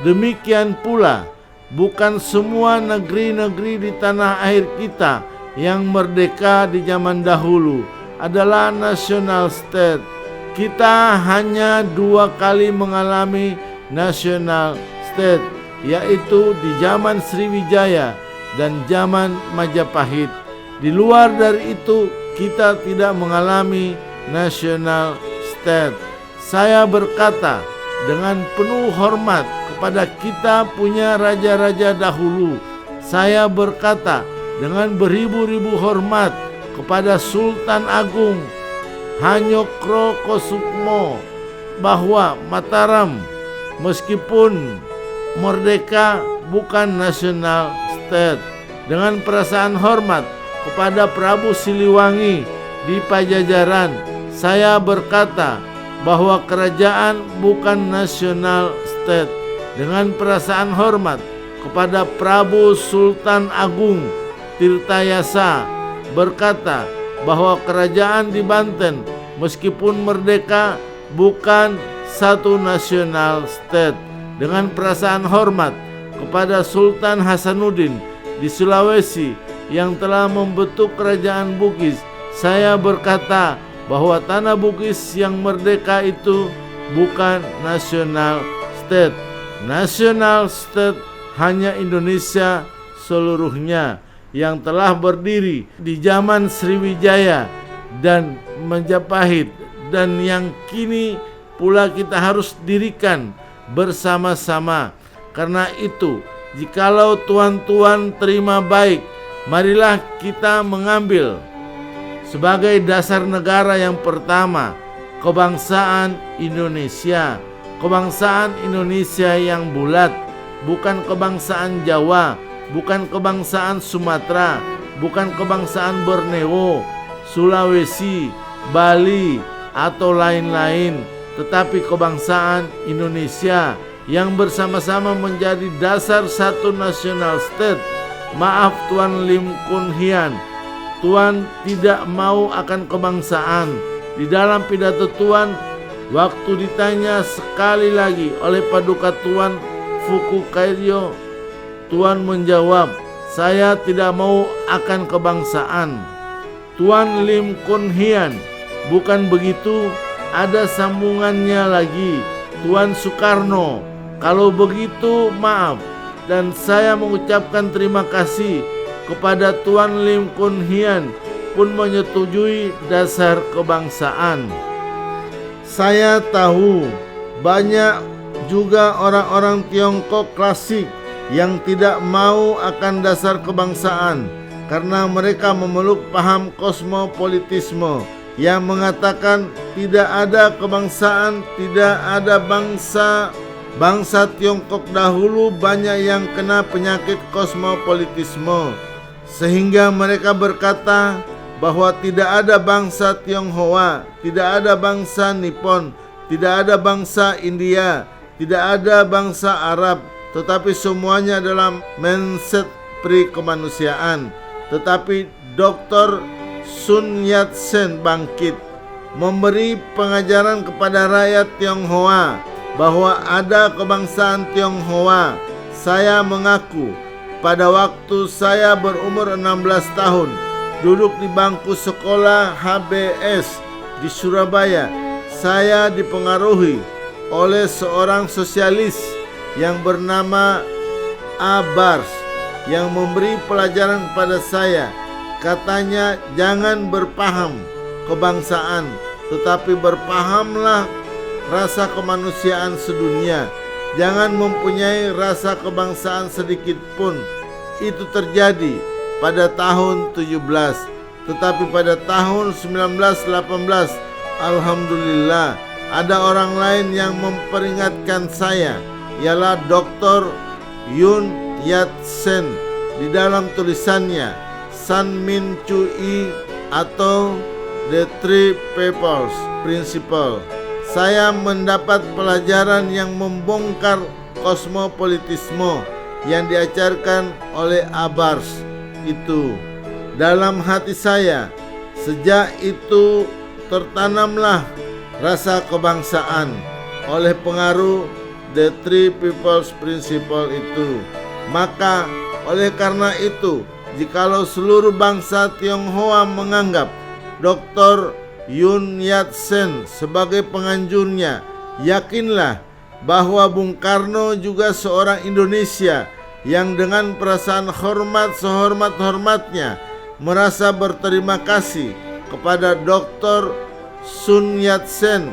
Demikian pula bukan semua negeri-negeri di tanah air kita yang merdeka di zaman dahulu adalah national state. Kita hanya 2 kali mengalami national state, yaitu di zaman Sriwijaya dan zaman Majapahit. Di luar dari itu kita tidak mengalami national state. Saya berkata dengan penuh hormat kepada kita punya raja-raja dahulu. Saya berkata dengan beribu-ribu hormat kepada Sultan Agung Hanyokrokusukmo bahwa Mataram meskipun merdeka bukan national state. Dengan perasaan hormat kepada Prabu Siliwangi di Pajajaran, saya berkata bahwa kerajaan bukan national state. Dengan perasaan hormat kepada Prabu Sultan Agung Tirtayasa berkata bahwa kerajaan di Banten meskipun merdeka bukan satu national state. Dengan perasaan hormat kepada Sultan Hasanuddin di Sulawesi yang telah membentuk kerajaan Bugis, saya berkata bahwa tanah Bugis yang merdeka itu bukan national state. National state hanya Indonesia seluruhnya yang telah berdiri di zaman Sriwijaya dan Majapahit, dan yang kini pula kita harus dirikan bersama-sama. Karena itu, jikalau tuan-tuan terima baik, marilah kita mengambil sebagai dasar negara yang pertama kebangsaan Indonesia. Kebangsaan Indonesia yang bulat, bukan kebangsaan Jawa, bukan kebangsaan Sumatera, bukan kebangsaan Borneo, Sulawesi, Bali, atau lain-lain, tetapi kebangsaan Indonesia yang bersama-sama menjadi dasar satu national state. Maaf Tuan Lim Kun Hian, Tuan tidak mau akan kebangsaan. Di dalam pidato Tuan Waktu ditanya sekali lagi oleh Paduka Tuan Fukukairyo, Tuan menjawab, "Saya tidak mau akan kebangsaan." Tuan Lim Kun Hian, "Bukan begitu, ada sambungannya lagi. Tuan Soekarno, kalau begitu maaf, dan saya mengucapkan terima kasih kepada Tuan Lim Kun Hian pun menyetujui dasar kebangsaan." Saya tahu banyak juga orang-orang Tiongkok klasik yang tidak mau akan dasar kebangsaan karena mereka memeluk paham kosmopolitisme yang mengatakan tidak ada kebangsaan, tidak ada bangsa. Bangsa Tiongkok dahulu banyak yang kena penyakit kosmopolitisme, sehingga mereka berkata bahwa tidak ada bangsa Tionghoa, tidak ada bangsa Nippon, tidak ada bangsa India, tidak ada bangsa Arab, tetapi semuanya dalam mindset pre-kemanusiaan. Tetapi Dr. Sun Yat-sen bangkit, memberi pengajaran kepada rakyat Tionghoa bahwa ada kebangsaan Tionghoa. Saya mengaku pada waktu saya berumur 16 tahun, duduk di bangku sekolah HBS di Surabaya, saya dipengaruhi oleh seorang sosialis yang bernama Abars yang memberi pelajaran kepada saya. Katanya, jangan berpaham kebangsaan, tetapi berpahamlah rasa kemanusiaan sedunia. Jangan mempunyai rasa kebangsaan sedikit pun. Itu terjadi pada tahun 17, tetapi pada tahun 1918, alhamdulillah, ada orang lain yang memperingatkan saya, ialah Dr. Yun Yat-sen di dalam tulisannya San Min Chui atau The Three Peoples Principle. Saya mendapat pelajaran yang membongkar kosmopolitisme yang diajarkan oleh Abars itu dalam hati saya. Sejak itu tertanamlah rasa kebangsaan oleh pengaruh The Three Peoples Principle itu. Maka oleh karena itu, jikalau seluruh bangsa Tionghoa menganggap Dr. Yun Yat-sen sebagai penganjurnya, yakinlah bahwa Bung Karno juga seorang Indonesia yang dengan perasaan hormat sehormat-hormatnya merasa berterima kasih kepada Dr. Sun Yat-sen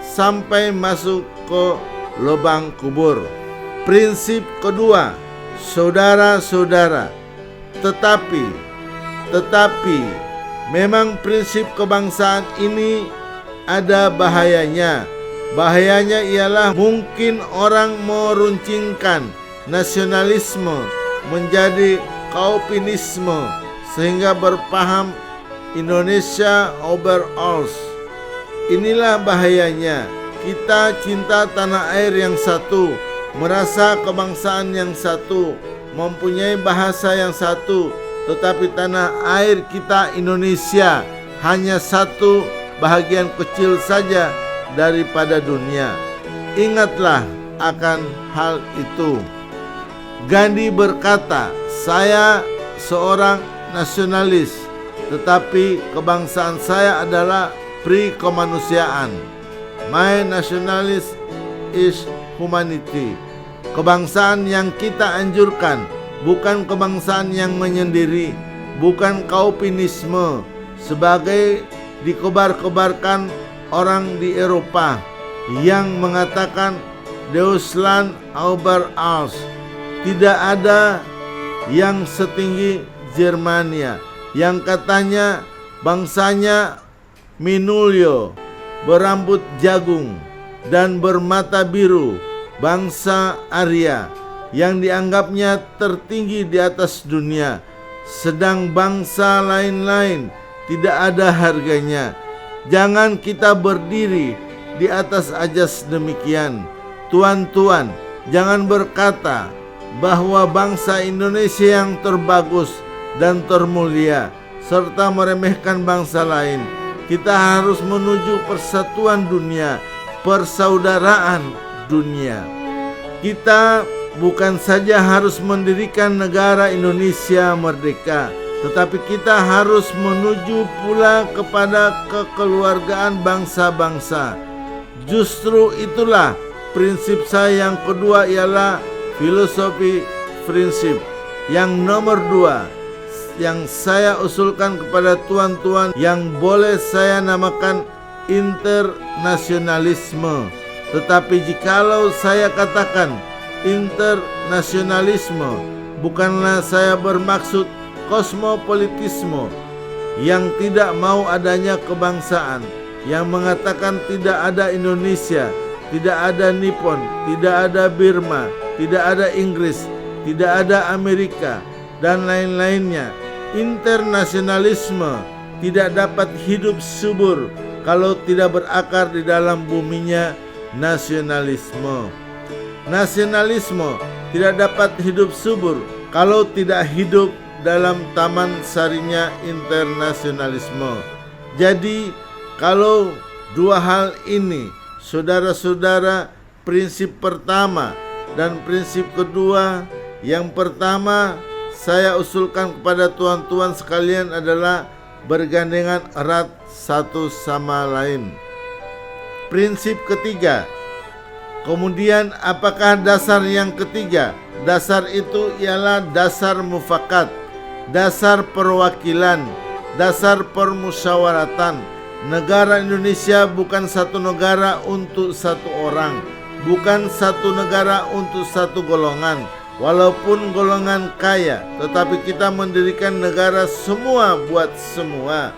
sampai masuk ke lubang kubur. Prinsip kedua, saudara-saudara, tetapi memang prinsip kebangsaan ini ada bahayanya. Bahayanya ialah mungkin orang meruncingkan nasionalisme menjadi kaupinisme sehingga berpaham Indonesia over all. Inilah bahayanya. Kita cinta tanah air yang satu, merasa kebangsaan yang satu, mempunyai bahasa yang satu, tetapi tanah air kita Indonesia hanya satu bahagian kecil saja daripada dunia. Ingatlah akan hal itu. Gandhi berkata, "Saya seorang nasionalis, tetapi kebangsaan saya adalah pre-kemanusiaan. My nationalist is humanity." Kebangsaan yang kita anjurkan bukan kebangsaan yang menyendiri, bukan kaupinisme sebagai dikobar-kobarkan orang di Eropa yang mengatakan Deutschland über alles. Tidak ada yang setinggi Jermania, yang katanya bangsanya Minulio, berambut jagung dan bermata biru, bangsa Arya yang dianggapnya tertinggi di atas dunia, sedang bangsa lain-lain tidak ada harganya. Jangan kita berdiri di atas ajas demikian. Tuan-tuan, jangan berkata bahwa bangsa Indonesia yang terbagus dan termulia serta meremehkan bangsa lain. Kita harus menuju persatuan dunia, persaudaraan dunia. Kita bukan saja harus mendirikan negara Indonesia merdeka, tetapi kita harus menuju pula kepada kekeluargaan bangsa-bangsa. Justru itulah prinsip saya yang kedua, ialah filosofi prinsip. Yang nomor dua yang saya usulkan kepada tuan-tuan, yang boleh saya namakan internasionalisme. Tetapi jikalau saya katakan internasionalisme, bukanlah saya bermaksud kosmopolitisme yang tidak mau adanya kebangsaan, yang mengatakan tidak ada Indonesia, tidak ada Nippon, tidak ada Burma, tidak ada Inggris, tidak ada Amerika, dan lain-lainnya. Internasionalisme tidak dapat hidup subur kalau tidak berakar di dalam buminya nasionalisme. Nasionalisme tidak dapat hidup subur kalau tidak hidup dalam taman sarinya internasionalisme. Jadi kalau dua hal ini, saudara-saudara, prinsip pertama dan prinsip kedua, yang pertama saya usulkan kepada tuan-tuan sekalian adalah bergandengan erat satu sama lain. Prinsip ketiga. Kemudian apakah dasar yang ketiga? Dasar itu ialah dasar mufakat, dasar perwakilan, dasar permusyawaratan. Negara Indonesia bukan satu negara untuk satu orang, bukan satu negara untuk satu golongan. Walaupun golongan kaya, tetapi kita mendirikan negara semua buat semua,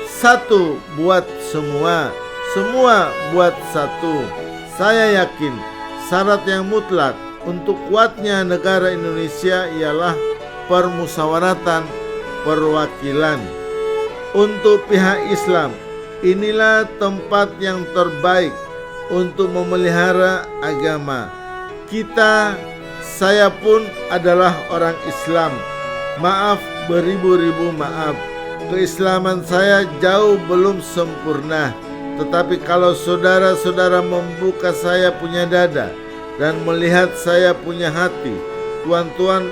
satu buat semua, semua buat satu. Saya yakin syarat yang mutlak untuk kuatnya negara Indonesia ialah permusyawaratan perwakilan. Untuk pihak Islam, inilah tempat yang terbaik untuk memelihara agama kita. Saya pun adalah orang Islam. Maaf, beribu-ribu maaf. Keislaman saya jauh belum sempurna. Tetapi kalau saudara-saudara membuka saya punya dada dan melihat saya punya hati, tuan-tuan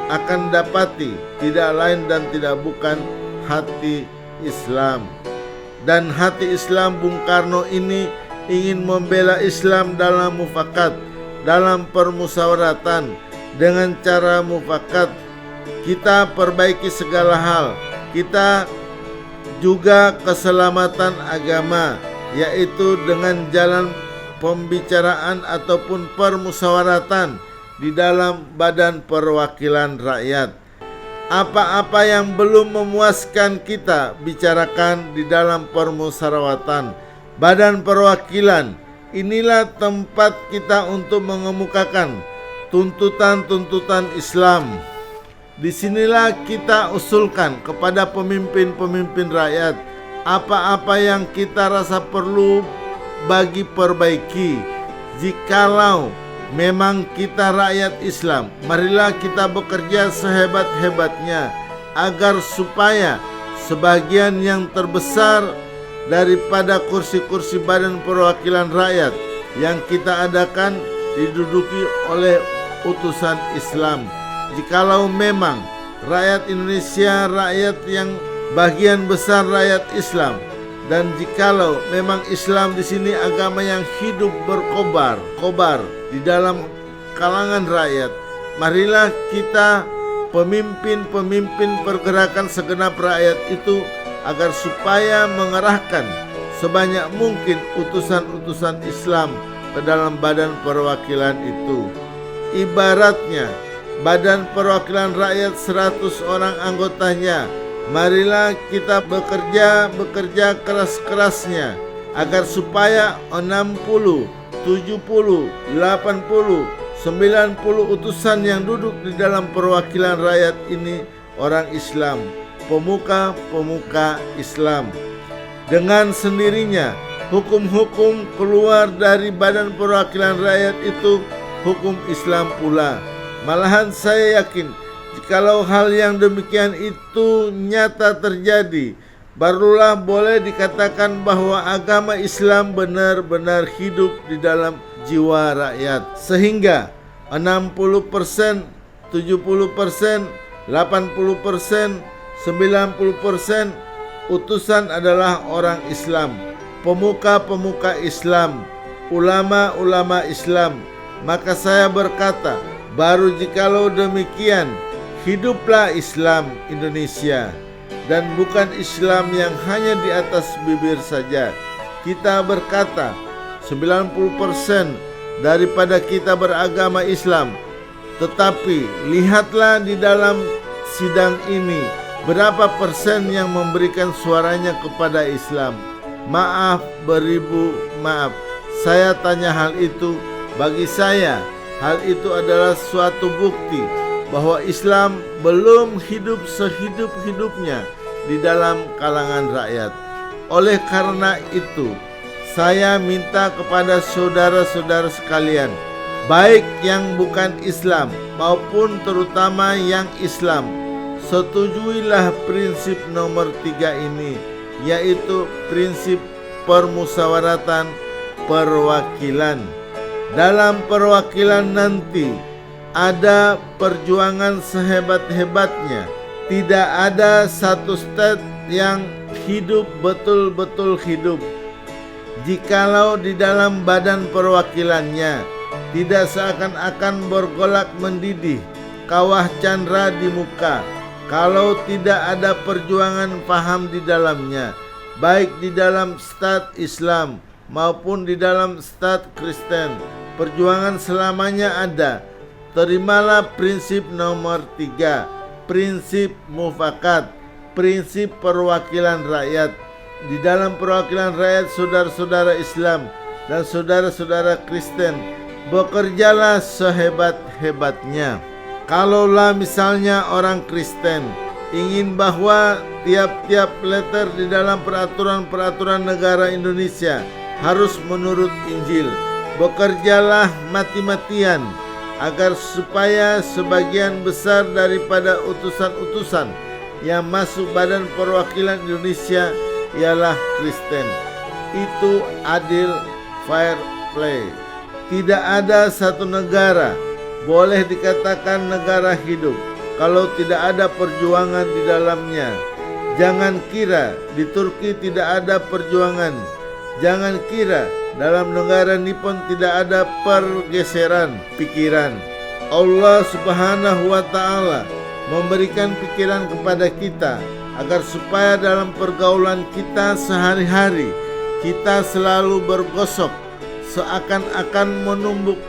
akan dapati tidak lain dan tidak bukan hati Islam. Dan hati Islam Bung Karno ini ingin membela Islam dalam mufakat, dalam permusyawaratan. Dengan cara mufakat kita perbaiki segala hal. Kita juga keselamatan agama, yaitu dengan jalan pembicaraan ataupun permusyawaratan di dalam badan perwakilan rakyat. Apa-apa yang belum memuaskan kita bicarakan di dalam permusyawaratan badan perwakilan. Inilah tempat kita untuk mengemukakan tuntutan-tuntutan Islam. Disinilah kita usulkan kepada pemimpin-pemimpin rakyat apa-apa yang kita rasa perlu bagi perbaiki. Jikalau memang kita rakyat Islam, marilah kita bekerja sehebat-hebatnya agar supaya sebagian yang terbesar daripada kursi-kursi badan perwakilan rakyat yang kita adakan diduduki oleh utusan Islam. Jikalau memang rakyat Indonesia rakyat yang bagian besar rakyat Islam, dan jikalau memang Islam di sini agama yang hidup berkobar di dalam kalangan rakyat, marilah kita pemimpin-pemimpin pergerakan segenap rakyat itu agar supaya mengerahkan sebanyak mungkin utusan-utusan Islam ke dalam badan perwakilan itu. Ibaratnya badan perwakilan rakyat 100 orang anggotanya, marilah kita bekerja keras-kerasnya agar supaya 60, 70, 80, 90 utusan yang duduk di dalam perwakilan rakyat ini orang Islam, pemuka-pemuka Islam. Dengan sendirinya hukum-hukum keluar dari badan perwakilan rakyat itu hukum Islam pula. Malahan saya yakin jikalau hal yang demikian itu nyata terjadi, barulah boleh dikatakan bahwa agama Islam benar-benar hidup di dalam jiwa rakyat. Sehingga 60%, 70%, 80%, 90% utusan adalah orang Islam, pemuka-pemuka Islam, ulama-ulama Islam. Maka saya berkata, baru jikalau demikian, hiduplah Islam Indonesia, dan bukan Islam yang hanya di atas bibir saja. Kita berkata 90% daripada kita beragama Islam, tetapi lihatlah di dalam sidang ini berapa persen yang memberikan suaranya kepada Islam. Maaf beribu maaf, saya tanya hal itu. Bagi saya, hal itu adalah suatu bukti bahwa Islam belum hidup sehidup-hidupnya di dalam kalangan rakyat. Oleh karena itu, saya minta kepada saudara-saudara sekalian, baik yang bukan Islam maupun terutama yang Islam, setujuilah prinsip nomor 3 ini, yaitu prinsip permusawaratan perwakilan. Dalam perwakilan nanti ada perjuangan sehebat-hebatnya. Tidak ada satu state yang hidup betul-betul hidup jikalau di dalam badan perwakilannya tidak seakan-akan bergolak mendidih kawah candra di muka, kalau tidak ada perjuangan paham di dalamnya, baik di dalam stat Islam maupun di dalam stat Kristen. Perjuangan selamanya ada. Terimalah prinsip nomor 3, prinsip mufakat, prinsip perwakilan rakyat. Di dalam perwakilan rakyat, saudara-saudara Islam dan saudara-saudara Kristen, bekerjalah sehebat-hebatnya. Kalaulah misalnya orang Kristen ingin bahwa tiap-tiap letter di dalam peraturan-peraturan negara Indonesia harus menurut Injil, bekerjalah mati-matian agar supaya sebagian besar daripada utusan-utusan yang masuk badan perwakilan Indonesia ialah Kristen. Itu adil, fair play. Tidak ada satu negara boleh dikatakan negara hidup kalau tidak ada perjuangan di dalamnya. Jangan kira di Turki tidak ada perjuangan. Jangan kira dalam negara Nippon tidak ada pergeseran pikiran. Allah Subhanahu wa Ta'ala memberikan pikiran kepada kita agar supaya dalam pergaulan kita sehari-hari kita selalu bergosok seakan-akan menumbuk,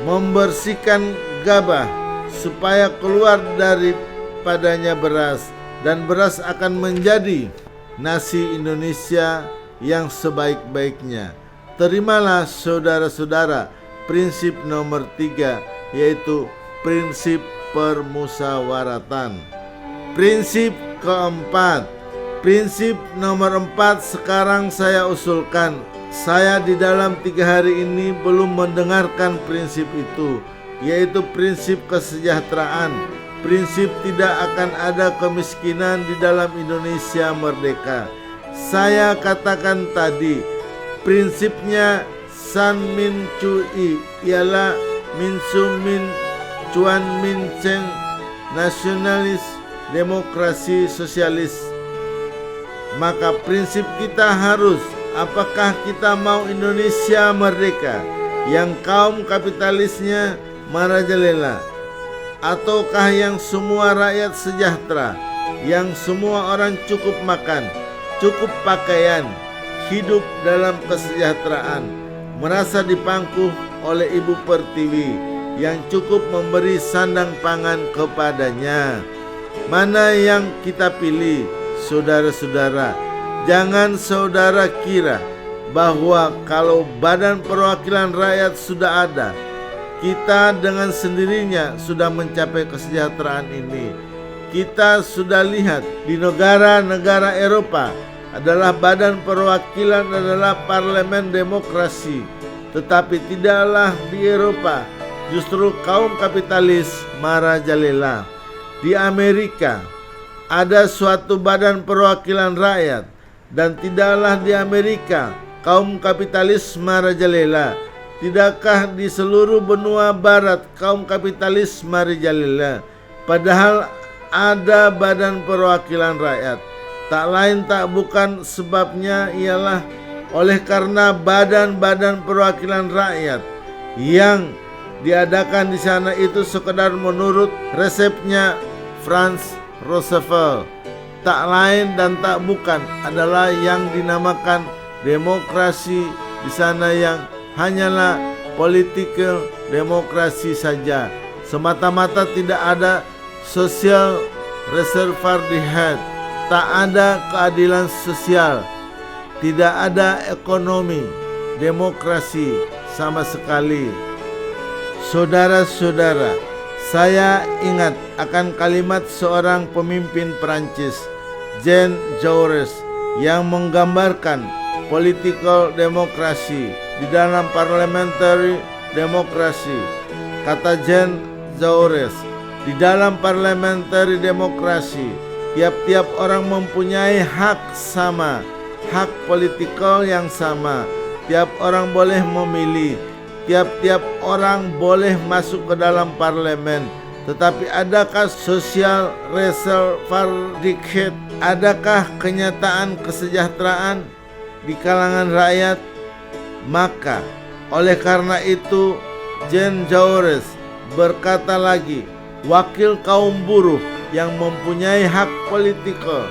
membersihkan gabah supaya keluar daripadanya beras, dan beras akan menjadi nasi Indonesia yang sebaik-baiknya. Terimalah saudara-saudara prinsip nomor 3, yaitu prinsip permusawaratan. Prinsip keempat, prinsip nomor 4 sekarang saya usulkan. Saya di dalam 3 hari ini belum mendengarkan prinsip itu, yaitu prinsip kesejahteraan. Prinsip tidak akan ada kemiskinan di dalam Indonesia merdeka. Saya katakan tadi, prinsipnya San Min Chu I ialah Min Su Min Chuan Min Cheng, nasionalis, demokrasi, sosialis. Maka prinsip kita harus, apakah kita mau Indonesia merdeka yang kaum kapitalisnya merajalela, ataukah yang semua rakyat sejahtera, yang semua orang cukup makan, cukup pakaian, hidup dalam kesejahteraan, merasa dipangkuh oleh Ibu Pertiwi yang cukup memberi sandang pangan kepadanya. Mana yang kita pilih, saudara-saudara? Jangan saudara kira bahwa kalau badan perwakilan rakyat sudah ada, kita dengan sendirinya sudah mencapai kesejahteraan ini. Kita sudah lihat di negara-negara Eropa adalah badan perwakilan adalah parlemen demokrasi, tetapi tidaklah di Eropa, justru kaum kapitalis merajalela. Di Amerika ada suatu badan perwakilan rakyat, dan tidaklah di Amerika kaum kapitalis merajalela. Tidakkah di seluruh benua barat kaum kapitalis merajalela? Padahal ada badan perwakilan rakyat. Tak lain tak bukan sebabnya ialah oleh karena badan-badan perwakilan rakyat yang diadakan di sana itu sekedar menurut resepnya Franz Roosevelt, tak lain dan tak bukan adalah yang dinamakan demokrasi di sana, yang hanyalah political demokrasi saja. Semata-mata tidak ada social reservoir-dihet, tak ada keadilan sosial, tidak ada ekonomi demokrasi sama sekali. Saudara-saudara, saya ingat akan kalimat seorang pemimpin Prancis, Jean Jaurès, yang menggambarkan political demokrasi di dalam parliamentary demokrasi. Kata Jean Jaurès, di dalam parliamentary demokrasi, tiap-tiap orang mempunyai hak sama, hak politikal yang sama. Tiap orang boleh memilih, tiap-tiap orang boleh masuk ke dalam parlemen. Tetapi adakah social reservoir-dihet? Adakah kenyataan kesejahteraan di kalangan rakyat? Maka oleh karena itu Jean Jaurès berkata lagi, wakil kaum buruh yang mempunyai hak politikal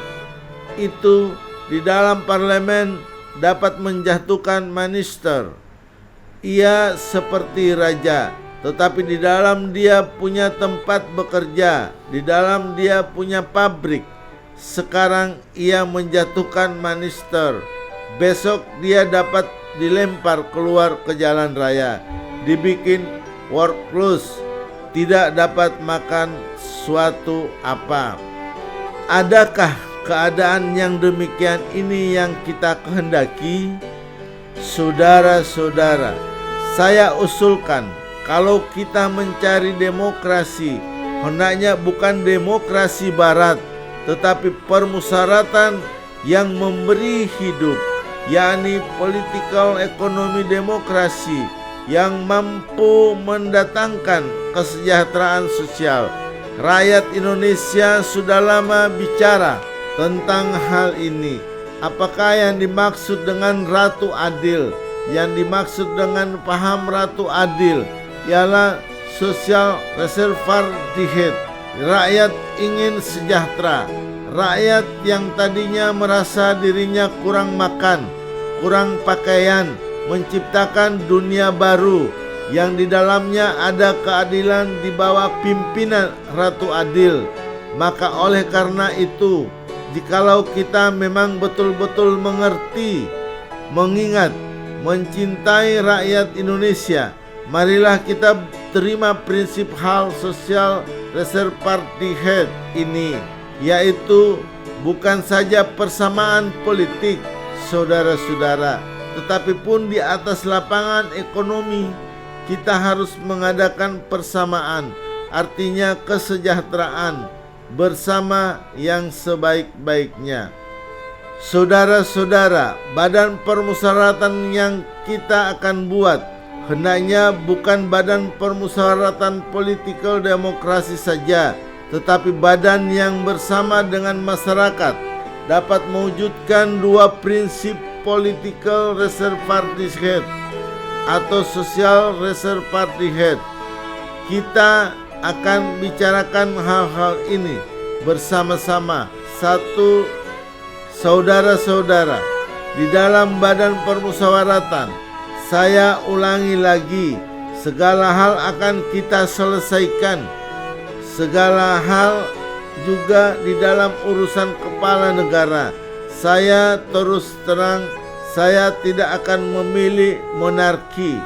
itu di dalam parlemen dapat menjatuhkan minister. Ia seperti raja, tetapi di dalam dia punya tempat bekerja, di dalam dia punya pabrik. Sekarang ia menjatuhkan minister, besok dia dapat dilempar keluar ke jalan raya, dibikin work close, tidak dapat makan suatu apa. Adakah keadaan yang demikian ini yang kita kehendaki? Saudara-saudara, saya usulkan kalau kita mencari demokrasi, hendaknya bukan demokrasi barat, tetapi permusyawaratan yang memberi hidup, yakni political ekonomi demokrasi yang mampu mendatangkan kesejahteraan sosial. Rakyat Indonesia sudah lama bicara tentang hal ini. Apakah yang dimaksud dengan Ratu Adil? Yang dimaksud dengan paham Ratu Adil ialah social reservoir-dihet. Rakyat ingin sejahtera. Rakyat yang tadinya merasa dirinya kurang makan, kurang pakaian, menciptakan dunia baru yang di dalamnya ada keadilan di bawah pimpinan Ratu Adil. Maka oleh karena itu, jikalau kita memang betul-betul mengerti, mengingat, mencintai rakyat Indonesia, marilah kita terima prinsip hal sosial reservoir-dihet ini, yaitu bukan saja persamaan politik, saudara-saudara, tetapi pun di atas lapangan ekonomi kita harus mengadakan persamaan, artinya kesejahteraan bersama yang sebaik-baiknya. Saudara-saudara, badan permusyawaratan yang kita akan buat hendaknya bukan badan permusyawaratan politikal demokrasi saja, tetapi badan yang bersama dengan masyarakat dapat mewujudkan dua prinsip political reservoir-dihet atau social reservoir-dihet. Kita akan bicarakan hal-hal ini bersama-sama. Satu, saudara-saudara, di dalam badan permusyawaratan, saya ulangi lagi, segala hal akan kita selesaikan. Segala hal juga di dalam urusan kepala negara. Saya terus terang, saya tidak akan memilih monarki.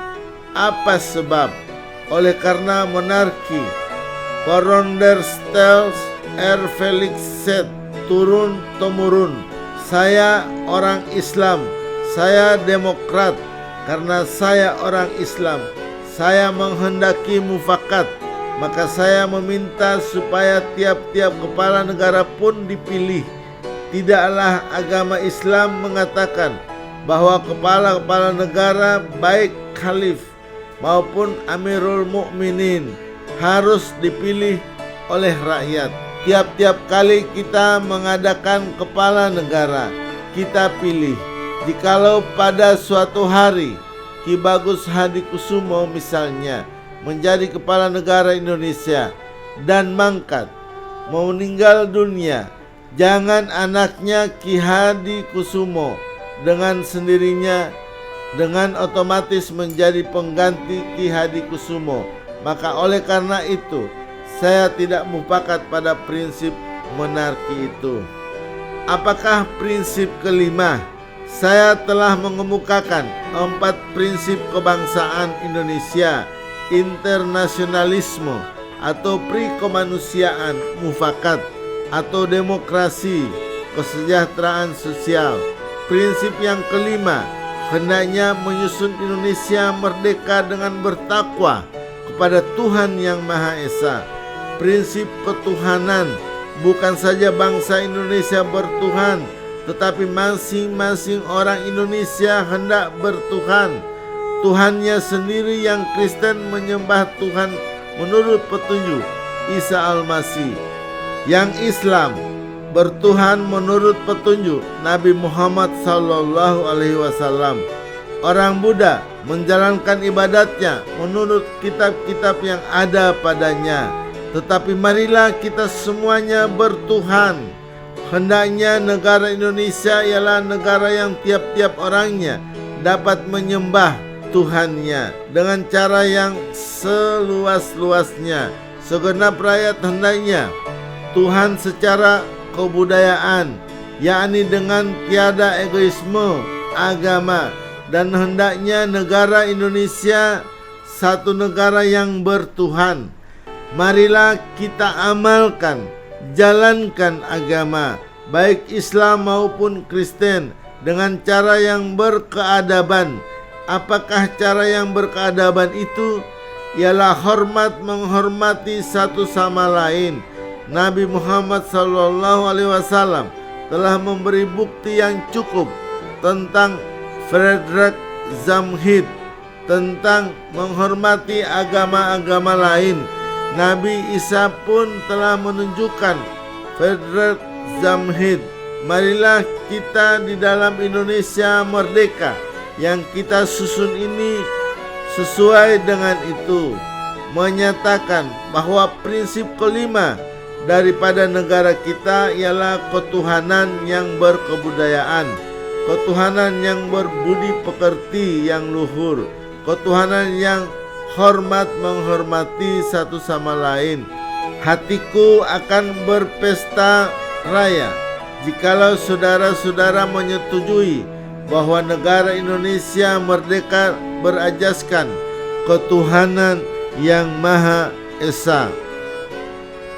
Apa sebab? Oleh karena monarki, Veronderstels Felix said, turun-temurun. Saya orang Islam, saya demokrat. Karena saya orang Islam, saya menghendaki mufakat, maka saya meminta supaya tiap-tiap kepala negara pun dipilih. Tidaklah agama Islam mengatakan bahwa kepala-kepala negara baik khalif maupun Amirul Mukminin harus dipilih oleh rakyat. Tiap-tiap kali kita mengadakan kepala negara, kita pilih. Jikalau pada suatu hari Ki Bagus Hadikusumo misalnya menjadi kepala negara Indonesia dan mangkat, mau meninggal dunia, jangan anaknya Ki Hadikusumo dengan sendirinya dengan otomatis menjadi pengganti Ki Hadikusumo. Maka oleh karena itu saya tidak mufakat pada prinsip monarki itu. Apakah prinsip kelima? Saya telah mengemukakan 4 prinsip kebangsaan Indonesia, internasionalisme atau pri-kemanusiaan, mufakat atau demokrasi, kesejahteraan sosial. Prinsip yang kelima, hendaknya menyusun Indonesia merdeka dengan bertakwa kepada Tuhan Yang Maha Esa. Prinsip ketuhanan, bukan saja bangsa Indonesia bertuhan, tetapi masing-masing orang Indonesia hendak bertuhan. Tuhannya sendiri yang Kristen menyembah Tuhan menurut petunjuk Isa Al-Masih. Yang Islam bertuhan menurut petunjuk Nabi Muhammad SAW. Orang Buddha menjalankan ibadatnya menurut kitab-kitab yang ada padanya. Tetapi marilah kita semuanya bertuhan. Hendaknya negara Indonesia ialah negara yang tiap-tiap orangnya dapat menyembah Tuhannya dengan cara yang seluas-luasnya. Segenap rakyat hendaknya Tuhan secara kebudayaan, yakni dengan tiada egoisme agama, dan hendaknya negara Indonesia satu negara yang bertuhan. Marilah kita amalkan, jalankan agama baik Islam maupun Kristen dengan cara yang berkeadaban. Apakah cara yang berkeadaban itu? Ialah hormat menghormati satu sama lain. Nabi Muhammad SAW telah memberi bukti yang cukup tentang Frederick Zamhid tentang menghormati agama-agama lain. Nabi Isa pun telah menunjukkan Frederick Zamhid. Marilah kita di dalam Indonesia merdeka yang kita susun ini sesuai dengan itu, menyatakan bahwa prinsip kelima daripada negara kita ialah ketuhanan yang berkebudayaan, ketuhanan yang berbudi pekerti yang luhur, ketuhanan yang hormat menghormati satu sama lain. Hatiku akan berpesta raya jikalau saudara-saudara menyetujui bahwa negara Indonesia merdeka berajaskan ketuhanan yang Maha Esa.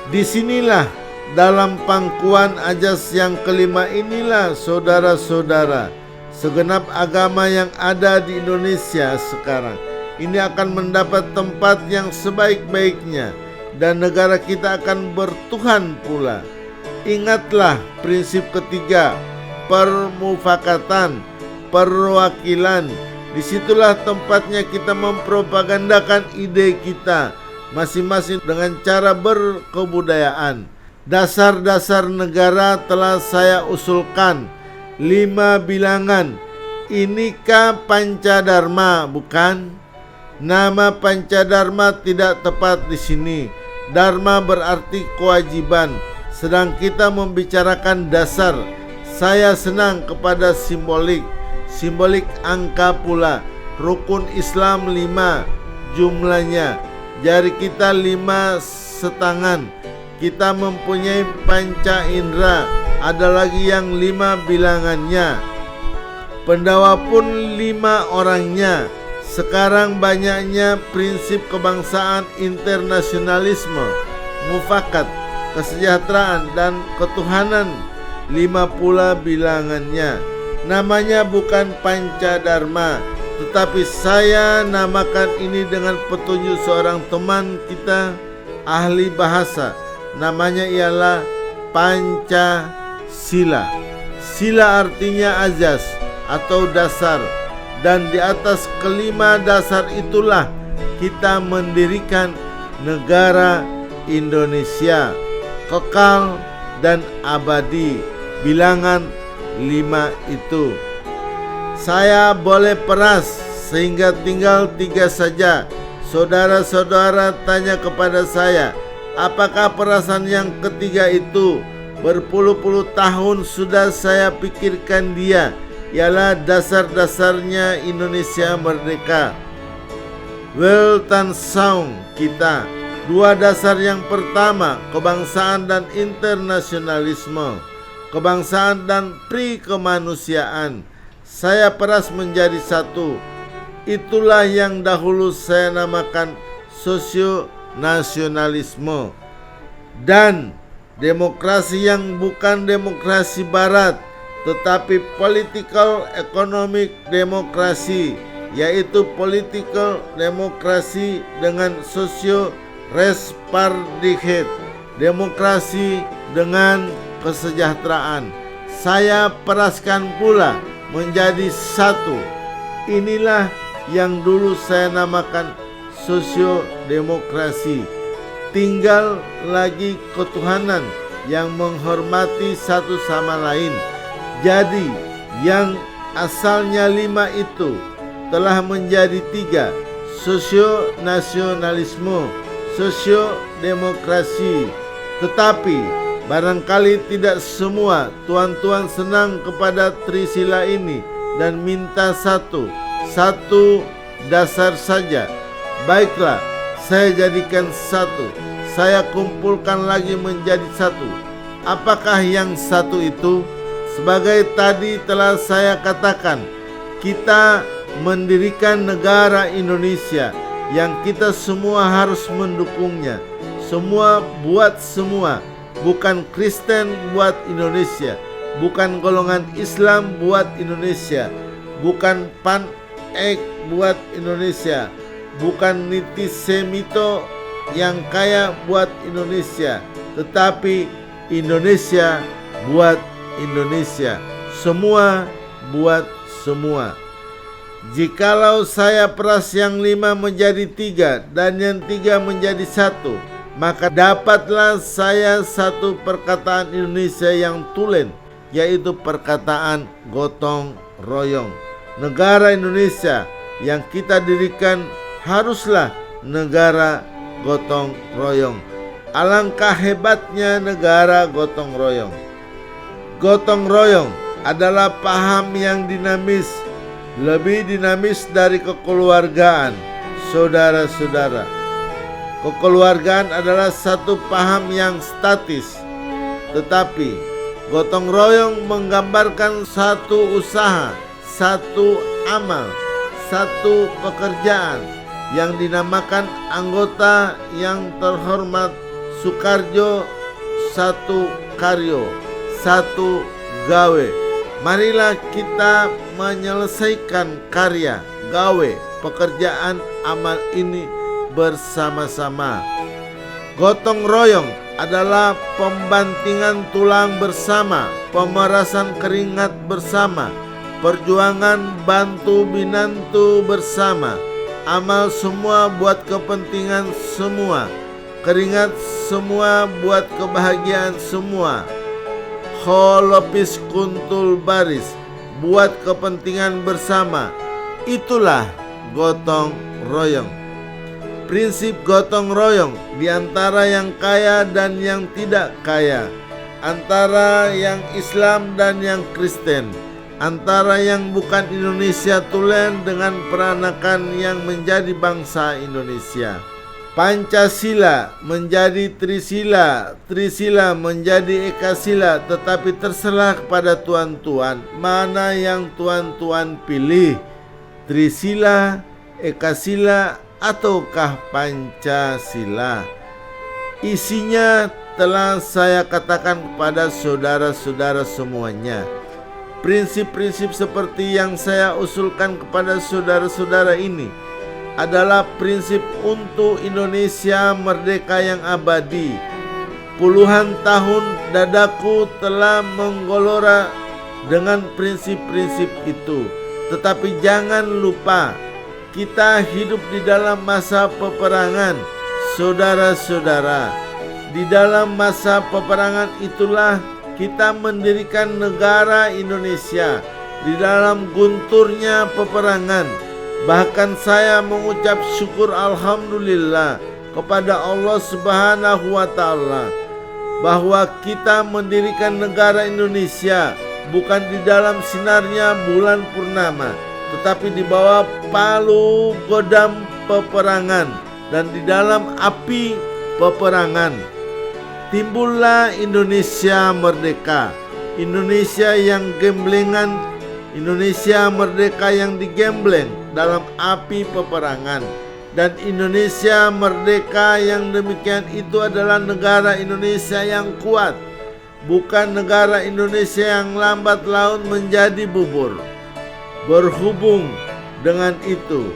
Disinilah dalam pangkuan ajas yang kelima inilah saudara-saudara, segenap agama yang ada di Indonesia sekarang ini akan mendapat tempat yang sebaik-baiknya, dan negara kita akan bertuhan pula. Ingatlah prinsip ketiga, permufakatan, perwakilan. Disitulah tempatnya kita mempropagandakan ide kita masing-masing dengan cara berkebudayaan. Dasar-dasar negara telah saya usulkan 5 bilangan. Inikah Pancadharma, bukan? Nama Pancadharma tidak tepat di sini. Dharma berarti kewajiban, sedang kita membicarakan dasar. Saya senang kepada simbolik. Simbolik angka pula. Rukun Islam 5 jumlahnya. Jari kita 5 setangan. Kita mempunyai panca indera. Ada lagi yang 5 bilangannya. Pendawa pun 5 orangnya. Sekarang banyaknya prinsip kebangsaan, internasionalisme, mufakat, kesejahteraan, dan ketuhanan. 5 pula bilangannya. Namanya bukan Pancadharma, tetapi saya namakan ini dengan petunjuk seorang teman kita, ahli bahasa. Namanya ialah Pancasila. Sila artinya azas atau dasar, dan di atas kelima dasar itulah kita mendirikan negara Indonesia, kekal dan abadi. Bilangan 5 itu. Saya boleh peras sehingga tinggal 3 saja. Saudara-saudara tanya kepada saya, apakah perasan yang ketiga itu? Berpuluh-puluh tahun sudah saya pikirkan dia, ialah dasar-dasarnya Indonesia merdeka. Weltanschauung kita. 2 dasar yang pertama, kebangsaan dan internasionalisme, kebangsaan dan pri-kemanusiaan. Saya peras menjadi satu. Itulah yang dahulu saya namakan sosio-nasionalisme. Dan demokrasi yang bukan demokrasi barat, tetapi political economic demokrasi, yaitu political demokrasi dengan sosio-respardighet, demokrasi dengan kesejahteraan. Saya peraskan pula menjadi satu. Inilah yang dulu saya namakan sosiodemokrasi. Tinggal lagi ketuhanan yang menghormati satu sama lain. Jadi yang asalnya 5 itu telah menjadi 3, sosio-nasionalisme, sosiodemokrasi. Tetapi barangkali tidak semua tuan-tuan senang kepada trisila ini dan minta satu dasar saja. Baiklah, saya jadikan satu. Saya kumpulkan lagi menjadi satu. Apakah yang satu itu? Sebagai tadi telah saya katakan, kita mendirikan negara Indonesia yang kita semua harus mendukungnya. Semua buat semua, bukan Kristen buat Indonesia, bukan golongan Islam buat Indonesia, bukan pan-ek buat Indonesia, bukan niti semito yang kaya buat Indonesia, tetapi Indonesia buat Indonesia. Semua buat semua. Jikalau saya peras yang 5 menjadi 3 dan yang 3 menjadi 1, maka dapatlah saya satu perkataan Indonesia yang tulen, yaitu perkataan gotong royong. Negara Indonesia yang kita dirikan haruslah negara gotong royong. Alangkah hebatnya negara gotong royong. Gotong royong adalah paham yang dinamis, lebih dinamis dari kekeluargaan, saudara-saudara. Kekeluargaan adalah satu paham yang statis, tetapi gotong royong menggambarkan satu usaha, satu amal, satu pekerjaan yang dinamakan anggota yang terhormat Soekarjo satu karyo, satu gawe. Marilah kita menyelesaikan karya, gawe, pekerjaan amal ini bersama-sama. Gotong royong adalah pembantingan tulang bersama, pemerasan keringat bersama, perjuangan bantu binantu bersama, amal semua buat kepentingan semua, keringat semua buat kebahagiaan semua, holopis kuntul baris buat kepentingan bersama. Itulah gotong royong. Prinsip gotong royong di antara yang kaya dan yang tidak kaya, antara yang Islam dan yang Kristen, antara yang bukan Indonesia tulen dengan peranakan yang menjadi bangsa Indonesia. Pancasila menjadi trisila, trisila menjadi ekasila, tetapi terserah kepada tuan-tuan mana yang tuan-tuan pilih, trisila, ekasila, ataukah Pancasila. Isinya telah saya katakan kepada saudara-saudara semuanya. Prinsip-prinsip seperti yang saya usulkan kepada saudara-saudara ini adalah prinsip untuk Indonesia merdeka yang abadi. Puluhan tahun dadaku telah menggelora dengan prinsip-prinsip itu. Tetapi jangan lupa, kita hidup di dalam masa peperangan, saudara-saudara. Di dalam masa peperangan itulah kita mendirikan negara Indonesia. Di dalam gunturnya peperangan, bahkan saya mengucap syukur alhamdulillah kepada Allah Subhanahu wa taala bahwa kita mendirikan negara Indonesia bukan di dalam sinarnya bulan purnama, tetapi di bawah palu godam peperangan dan di dalam api peperangan. Timbullah Indonesia merdeka, Indonesia yang gemblengan, Indonesia merdeka yang digembleng dalam api peperangan. Dan Indonesia merdeka yang demikian itu adalah negara Indonesia yang kuat, bukan negara Indonesia yang lambat laun menjadi bubur. Berhubung dengan itu,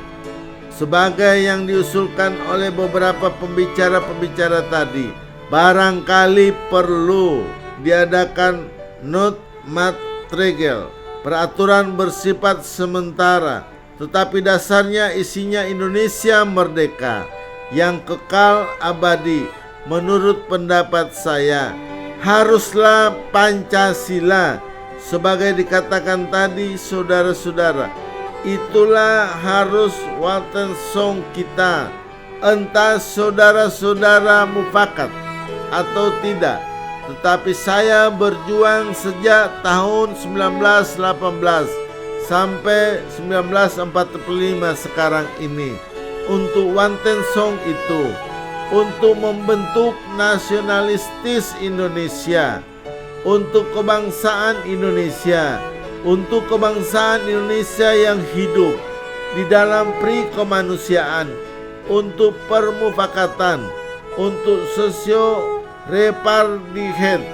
sebagai yang diusulkan oleh beberapa pembicara-pembicara tadi, barangkali perlu diadakan Notmaatregel, peraturan bersifat sementara, tetapi dasarnya isinya Indonesia merdeka yang kekal abadi. Menurut pendapat saya, haruslah Pancasila, sebagai dikatakan tadi saudara-saudara, itulah harus watensong kita. Entah saudara-saudara mufakat atau tidak, tetapi saya berjuang sejak tahun 1918 sampai 1945 sekarang ini untuk watensong itu, untuk membentuk nasionalistis Indonesia, untuk kebangsaan Indonesia, untuk kebangsaan Indonesia yang hidup di dalam pri kemanusiaan, untuk permufakatan, untuk sosio repardihet,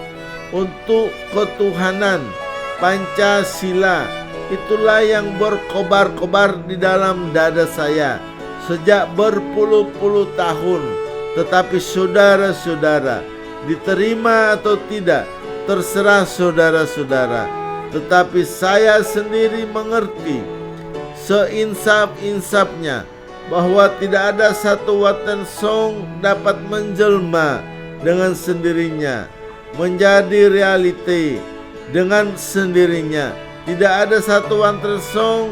untuk ketuhanan. Pancasila itulah yang berkobar-kobar di dalam dada saya sejak berpuluh-puluh tahun. Tetapi saudara-saudara, diterima atau tidak terserah saudara-saudara, tetapi saya sendiri mengerti seinsaf-insafnya bahwa tidak ada satu watensong dapat menjelma dengan sendirinya, menjadi realiti dengan sendirinya. Tidak ada satu watensong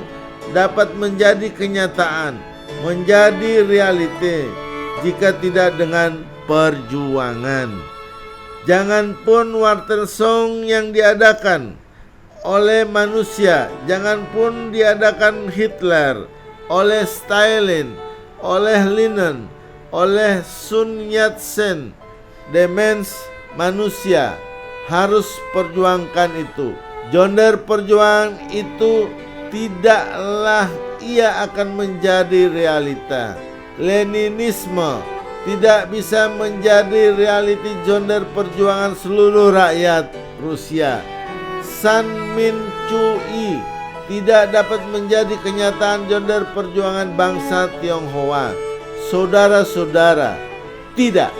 dapat menjadi kenyataan, menjadi realiti, jika tidak dengan perjuangan. Jangan pun watensong yang diadakan oleh manusia, jangan pun diadakan Hitler, oleh Stalin, oleh Lenin, oleh Sun Yat-sen. Demens manusia harus perjuangkan itu. Jonder perjuangan itu tidaklah ia akan menjadi realita. Leninisme tidak bisa menjadi realiti jonder perjuangan seluruh rakyat Rusia. San Min Cui tidak dapat menjadi kenyataan jonder perjuangan bangsa Tionghoa. Saudara-saudara, tidak.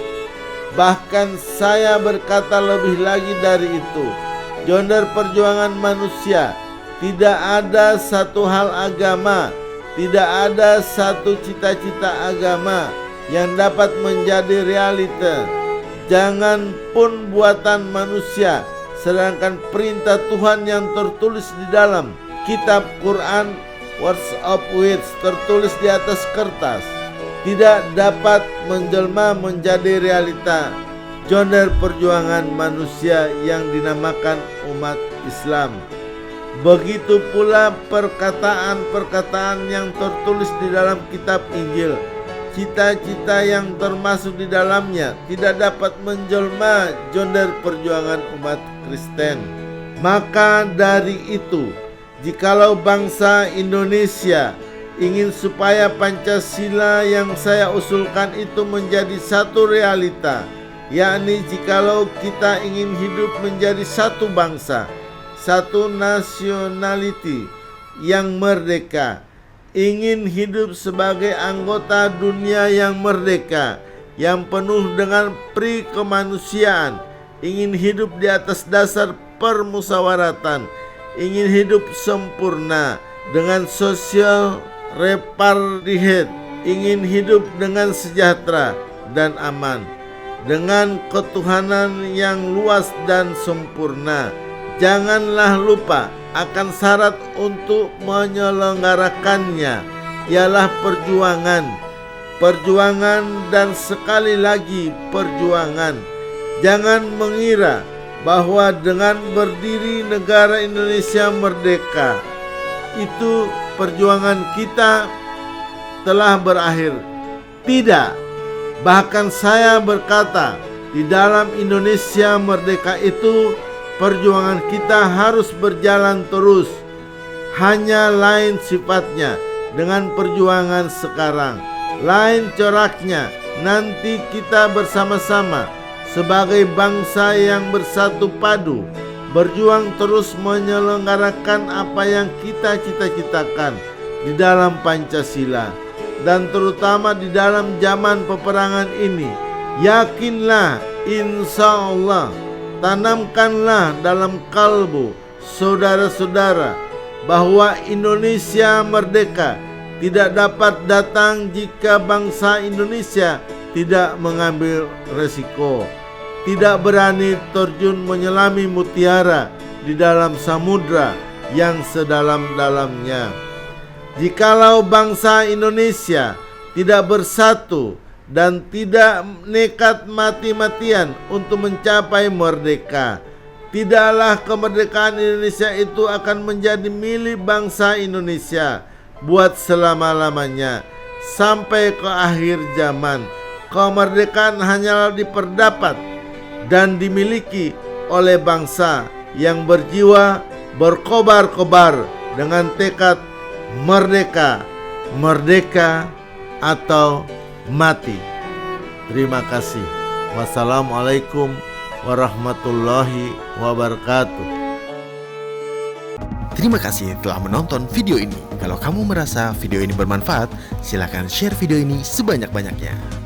Bahkan saya berkata lebih lagi dari itu. Jonder perjuangan manusia, tidak ada satu hal agama, tidak ada satu cita-cita agama yang dapat menjadi realita. Jangan pun buatan manusia, sedangkan perintah Tuhan yang tertulis di dalam kitab Quran, words of which tertulis di atas kertas, tidak dapat menjelma menjadi realita. Jonder perjuangan manusia yang dinamakan umat Islam. Begitu pula perkataan-perkataan yang tertulis di dalam kitab Injil. Cita-cita yang termasuk di dalamnya tidak dapat menjelma jonder perjuangan umat Kristen. Maka dari itu, jikalau bangsa Indonesia ingin supaya Pancasila yang saya usulkan itu menjadi satu realita, yakni jikalau kita ingin hidup menjadi satu bangsa, satu nationality yang merdeka, ingin hidup sebagai anggota dunia yang merdeka, yang penuh dengan pri kemanusiaan, ingin hidup di atas dasar permusawaratan, ingin hidup sempurna dengan sosial repartihet, ingin hidup dengan sejahtera dan aman, dengan ketuhanan yang luas dan sempurna. Janganlah lupa akan syarat untuk menyelenggarakannya, ialah perjuangan dan sekali lagi perjuangan. Jangan mengira bahwa dengan berdiri negara Indonesia merdeka itu perjuangan kita telah berakhir. Tidak. Bahkan saya berkata, di dalam Indonesia merdeka itu perjuangan kita harus berjalan terus, hanya lain sifatnya dengan perjuangan sekarang, lain coraknya. Nanti kita bersama-sama sebagai bangsa yang bersatu padu, berjuang terus menyelenggarakan apa yang kita cita-citakan di dalam Pancasila, dan terutama di dalam zaman peperangan ini. Yakinlah, insya Allah, tanamkanlah dalam kalbu saudara-saudara bahwa Indonesia merdeka tidak dapat datang jika bangsa Indonesia tidak mengambil resiko, tidak berani terjun menyelami mutiara di dalam samudra yang sedalam-dalamnya. Jikalau bangsa Indonesia tidak bersatu dan tidak nekat mati-matian untuk mencapai merdeka, tidaklah kemerdekaan Indonesia itu akan menjadi milik bangsa Indonesia buat selama-lamanya sampai ke akhir zaman. Kemerdekaan hanyalah diperdapat dan dimiliki oleh bangsa yang berjiwa berkobar-kobar dengan tekad merdeka, merdeka atau mati. Terima kasih. Wassalamualaikum warahmatullahi wabarakatuh. Terima kasih telah menonton video ini. Kalau kamu merasa video ini bermanfaat, silakan share video ini sebanyak-banyaknya.